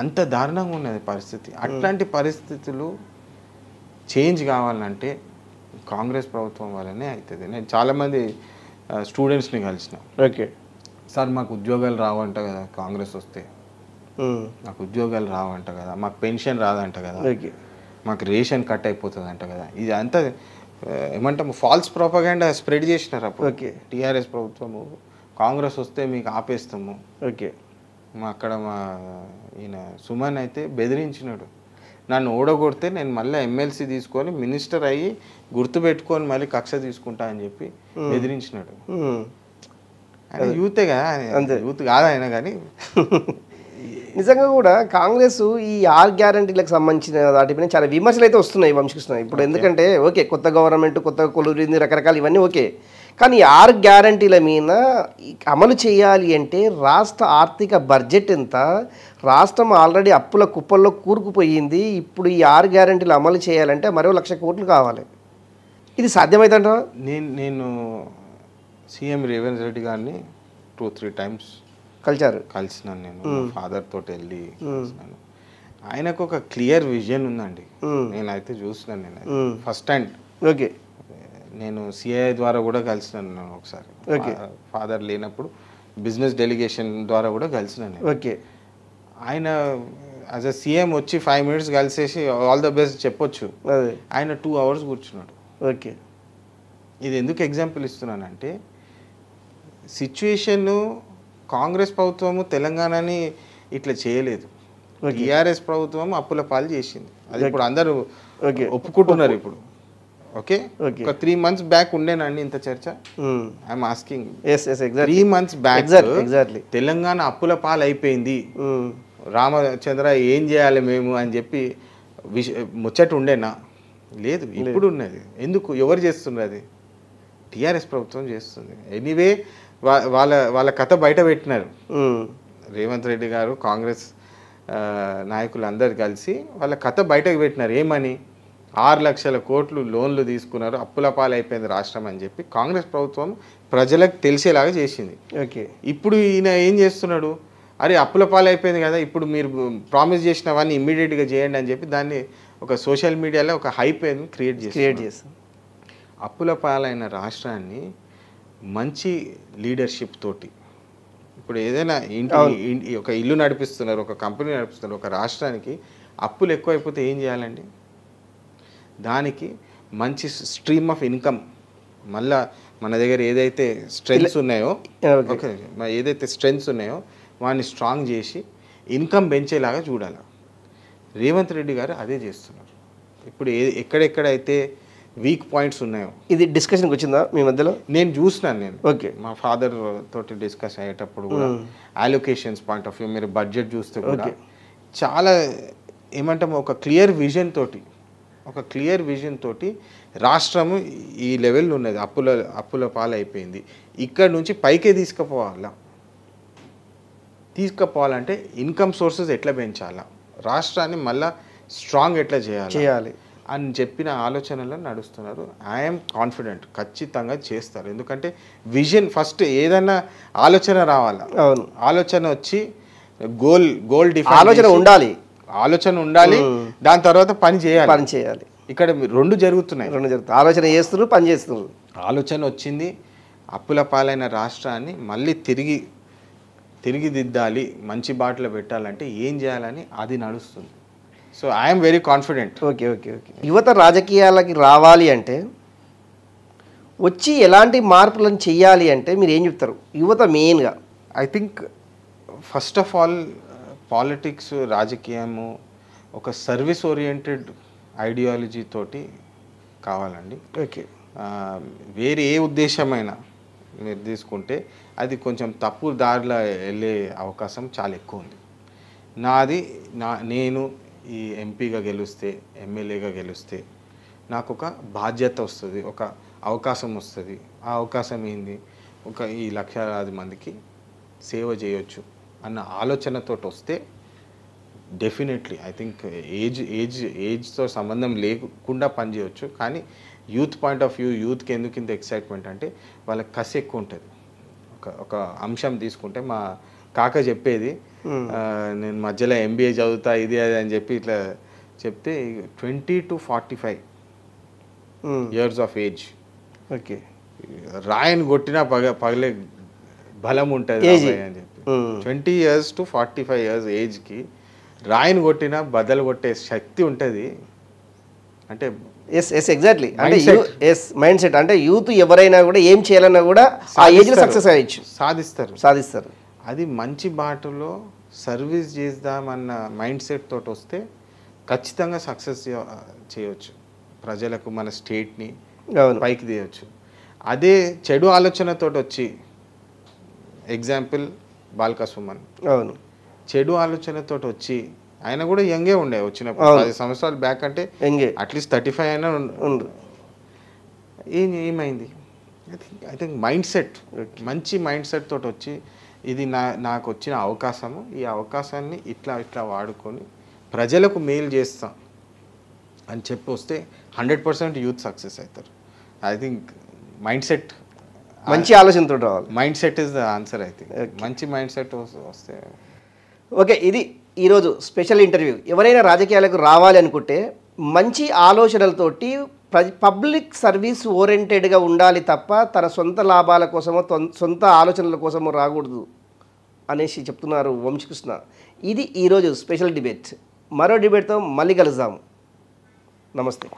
S2: అంత దారుణంగా ఉన్నది పరిస్థితి. అట్లాంటి పరిస్థితులు చేంజ్ కావాలంటే కాంగ్రెస్ ప్రభుత్వం వల్లనే అవుతుంది. నేను చాలామంది స్టూడెంట్స్ని కలిసిన.
S1: ఓకే
S2: సార్ మాకు ఉద్యోగాలు రావంట కదా కాంగ్రెస్ వస్తే, మాకు ఉద్యోగాలు రావంట కదా, మాకు పెన్షన్ రాదంట కదా, మాకు రేషన్ కట్ అయిపోతుంది అంట కదా. ఇది అంతా ఏమంటాము ఫాల్స్ ప్రోపగాండా స్ప్రెడ్ చేసినారు అప్పుడు.
S1: ఓకే
S2: టీఆర్ఎస్ ప్రభుత్వము కాంగ్రెస్ వస్తే మీకు ఆపేస్తాము.
S1: ఓకే
S2: అక్కడ మా ఈయన సుమన్ అయితే బెదిరించినాడు, నన్ను ఓడగొడితే నేను మళ్ళీ ఎమ్మెల్సీ తీసుకొని మినిస్టర్ అయ్యి గుర్తుపెట్టుకొని మళ్ళీ కక్ష తీసుకుంటా అని చెప్పి బెదిరించినాడు. ఆయన యూతే కదా, యూత్ కాదు ఆయన. కానీ
S1: నిజంగా కూడా కాంగ్రెస్ ఈ 6 గ్యారంటీలకు సంబంధించిన వాటిపైన చాలా విమర్శలు అయితే వస్తున్నాయి వంశీకృష్ణ. ఇప్పుడు ఎందుకంటే ఓకే కొత్త గవర్నమెంట్ కొత్తగా కొలువురింది రకరకాలు ఇవన్నీ ఓకే, కానీ 6 గ్యారంటీల మీద అమలు చేయాలి అంటే రాష్ట్ర ఆర్థిక బడ్జెట్ ఎంత, రాష్ట్రం ఆల్రెడీ అప్పుల కుప్పల్లో కూరుకుపోయింది. ఇప్పుడు ఈ 6 గ్యారంటీలు అమలు చేయాలంటే మరో 1,00,000 కోట్లు కావాలి. ఇది సాధ్యమవుతుందా?
S2: నేను సీఎం రేవంత్ రెడ్డి గారిని 2-3 టైమ్స్ కలిసినాను. నేను ఫాదర్ తోటి వెళ్ళి కలిసినాను. ఆయనకు ఒక క్లియర్ విజన్ ఉందండి. నేనైతే చూసినాను. నేను ఫస్ట్ హ్యాండ్.
S1: ఓకే
S2: నేను సిఐ ద్వారా కూడా కలిసినాను ఒకసారి, ఫాదర్ లేనప్పుడు బిజినెస్ డెలిగేషన్ ద్వారా కూడా కలిసినాను.
S1: ఓకే
S2: ఆయన యాజ్ అ సీఎం వచ్చి 5 minutes కలిసేసి ఆల్ ద బెస్ట్ చెప్పొచ్చు, ఆయన 2 hours కూర్చున్నాడు.
S1: ఓకే
S2: ఇది ఎందుకు ఎగ్జాంపుల్ ఇస్తున్నానంటే సిచ్యుయేషన్ కాంగ్రెస్ ప్రభుత్వము తెలంగాణని ఇట్లా చేయలేదు, టీఆర్ఎస్ ప్రభుత్వం అప్పుల పాలు చేసింది. అది ఇప్పుడు అందరూ ఒప్పుకుంటున్నారు ఇప్పుడు. ఓకే ఒక 3 months బ్యాక్ ఉండేనండి ఇంత చర్చ. I'm asking 3 months back Telangana అప్పుల పాలు అయిపోయింది, రామచంద్ర ఏం చేయాలి మేము అని చెప్పి ముచ్చట ఉండేనా? లేదు, ఇప్పుడు ఉన్నది. ఎందుకు? ఎవరు చేస్తున్నారు? అది టీఆర్ఎస్ ప్రభుత్వం చేస్తుంది. ఎనీవే వాళ్ళ కథ బయట పెట్టినారు. రేవంత్ రెడ్డి గారు కాంగ్రెస్ నాయకులు అందరు కలిసి వాళ్ళ కథ బయటకు పెట్టినారు. ఏమని? 6 లక్షల కోట్లు లోన్లు తీసుకున్నారు, అప్పుల పాలు అయిపోయింది రాష్ట్రం అని చెప్పి కాంగ్రెస్ ప్రభుత్వం ప్రజలకు తెలిసేలాగా చేసింది.
S1: ఓకే ఇప్పుడు
S2: ఈయన ఏం చేస్తున్నాడు? అరే అప్పుల పాలు అయిపోయింది కదా, ఇప్పుడు మీరు ప్రామిస్ చేసినవన్నీ ఇమ్మీడియట్గా చేయండి అని చెప్పి దాన్ని ఒక సోషల్ మీడియాలో ఒక హైప్ క్రియేట్ చేసి అప్పుల పాలైన రాష్ట్రాన్ని మంచి లీడర్షిప్ తోటి, ఇప్పుడు ఏదైనా ఒక ఇల్లు నడిపిస్తున్నారు, ఒక కంపెనీ నడిపిస్తున్నారు, ఒక రాష్ట్రానికి అప్పులు ఎక్కువైపోతే ఏం చేయాలండి? దానికి మంచి స్ట్రీమ్ ఆఫ్ ఇన్కమ్, మళ్ళా మన దగ్గర ఏదైతే స్ట్రెంగ్స్ ఉన్నాయో ఏదైతే స్ట్రెంగ్స్ ఉన్నాయో వాడిని స్ట్రాంగ్ చేసి ఇన్కమ్ పెంచేలాగా చూడాలి. రేవంత్ రెడ్డి గారు అదే చేస్తున్నారు. ఇప్పుడు ఎక్కడెక్కడైతే వీక్ పాయింట్స్ ఉన్నాయో,
S1: ఇది డిస్కషన్కి వచ్చిందా మీ మధ్యలో?
S2: నేను చూసినాను. నేను
S1: ఓకే మా
S2: ఫాదర్ తోటి డిస్కస్ అయ్యేటప్పుడు కూడా అలోకేషన్స్ పాయింట్ ఆఫ్ వ్యూ, మీరు బడ్జెట్ చూస్తే కూడా చాలా ఏమంటాము ఒక క్లియర్ విజన్ తోటి రాష్ట్రము ఈ లెవెల్లో ఉన్నది, అప్పుల పాలు అయిపోయింది, ఇక్కడ నుంచి పైకే తీసుకుపోవాలంటే ఇన్కమ్ సోర్సెస్ ఎట్లా పెంచాలా, రాష్ట్రాన్ని మళ్ళా స్ట్రాంగ్ ఎట్లా చేయాలి అని చెప్పిన ఆలోచనలో నడుస్తున్నారు. ఐఎమ్ కాన్ఫిడెంట్ ఖచ్చితంగా చేస్తారు. ఎందుకంటే విజన్ ఫస్ట్, ఏదైనా ఆలోచన రావాలా, ఆలోచన వచ్చి గోల్ డిఫైన్ ఆలోచన ఉండాలి, దాని తర్వాత పని చేయాలి. ఇక్కడ 2 జరుగుతున్నాయి.
S1: ఆలోచన చేస్తున్నారు, పని చేస్తున్నారు.
S2: ఆలోచన వచ్చింది, అప్పుల పాలైన రాష్ట్రాన్ని మళ్ళీ తిరిగి తిరిగిదిద్దాలి, మంచి బాటలో పెట్టాలంటే ఏం చేయాలని అది నడుస్తుంది. So I'm very confident.
S1: Okay okay okay. యువత రాజకీయాలకి రావాలి అంటే, వచ్చి ఎలాంటి మార్పులను చెయ్యాలి అంటే మీరు ఏం చెప్తారు యువత మెయిన్గా?
S2: I think first of all politics, రాజకీయము ఒక సర్వీస్ ఓరియంటెడ్ ఐడియాలజీ తోటి కావాలండి.
S1: ఓకే.
S2: వేరే ఏ ఉద్దేశమైనా మీరు తీసుకుంటే అది కొంచెం తప్పు దారిలో వెళ్ళే అవకాశం చాలా ఎక్కువ ఉంది. నేను ఈ ఎంపీగా గెలిస్తే, ఎమ్మెల్యేగా గెలిస్తే నాకు ఒక బాధ్యత వస్తుంది, ఒక అవకాశం వస్తుంది. ఆ అవకాశం ఏంది, ఈ లక్షలాది మందికి సేవ చేయొచ్చు అన్న ఆలోచనతో వస్తే డెఫినెట్లీ ఐ థింక్ ఏజ్తో సంబంధం లేకుండా పనిచేయవచ్చు. కానీ యూత్ పాయింట్ ఆఫ్ వ్యూ, యూత్కి ఎందుకు ఇంత ఎక్సైట్మెంట్ అంటే వాళ్ళకి కసి ఎక్కువ ఉంటుంది. ఒక అంశం తీసుకుంటే మా కాక చెప్పేది, నేను మధ్యలో MBA చదువుతా ఇది అది అని చెప్పి ఇట్లా చెప్తే 20 to 45 years of age,
S1: okay,
S2: రాయని కొట్టినా పగలే బలం ఉంటుంది అని చెప్పి 20 years to 45 years ఏజ్కి రాయిని కొట్టినా బద్దలు కొట్టే శక్తి ఉంటుంది. అంటే
S1: ఎగ్జాక్ట్లీ, అంటే మైండ్ సెట్ అంటే యూత్ ఎవరైనా కూడా ఏం చేయాలన్నా కూడా ఆ ఏజ్లో సక్సెస్ అయ్యచ్చు, సాధిస్తారు.
S2: అది మంచి బాటలో సర్వీస్ చేద్దామన్న మైండ్ సెట్ తోటి వస్తే ఖచ్చితంగా సక్సెస్ చేయవచ్చు, ప్రజలకు మన స్టేట్ని పైకి తీయవచ్చు. అదే చెడు ఆలోచనతో వచ్చి, ఎగ్జాంపుల్ బాల్కా సుమన్, అవును, చెడు ఆలోచనతో వచ్చి, ఆయన కూడా యంగే ఉండే వచ్చినప్పుడు 10 సంవత్సరాలు బ్యాక్, అంటే అట్లీస్ట్ 35 అయినా ఉండు. ఏమైంది? ఐ థింక్ మైండ్ సెట్, మంచి మైండ్ సెట్ తోటి వచ్చి ఇది నాకు వచ్చిన అవకాశము, ఈ అవకాశాన్ని ఇట్లా వాడుకొని ప్రజలకు మేలు చేస్తాం అని చెప్పి వస్తే 100% యూత్ సక్సెస్ అవుతారు. ఐ థింక్ మైండ్ సెట్,
S1: మంచి ఆలోచనతో రావాలి.
S2: Mind set is the answer. I think మంచి మైండ్ సెట్ వస్తే.
S1: ఓకే, ఇది ఈరోజు స్పెషల్ ఇంటర్వ్యూ. ఎవరైనా రాజకీయాలకు రావాలి అనుకుంటే మంచి ఆలోచనలతోటి పబ్లిక్ సర్వీస్ ఓరియంటెడ్గా ఉండాలి తప్ప తన సొంత లాభాల కోసమో సొంత ఆలోచనల కోసమో రాకూడదు అనేసి చెప్తున్నారు వంశీకృష్ణ. ఇది ఈరోజు స్పెషల్ డిబేట్. మరో డిబేట్తో మళ్ళీ కలుద్దాం. నమస్తే.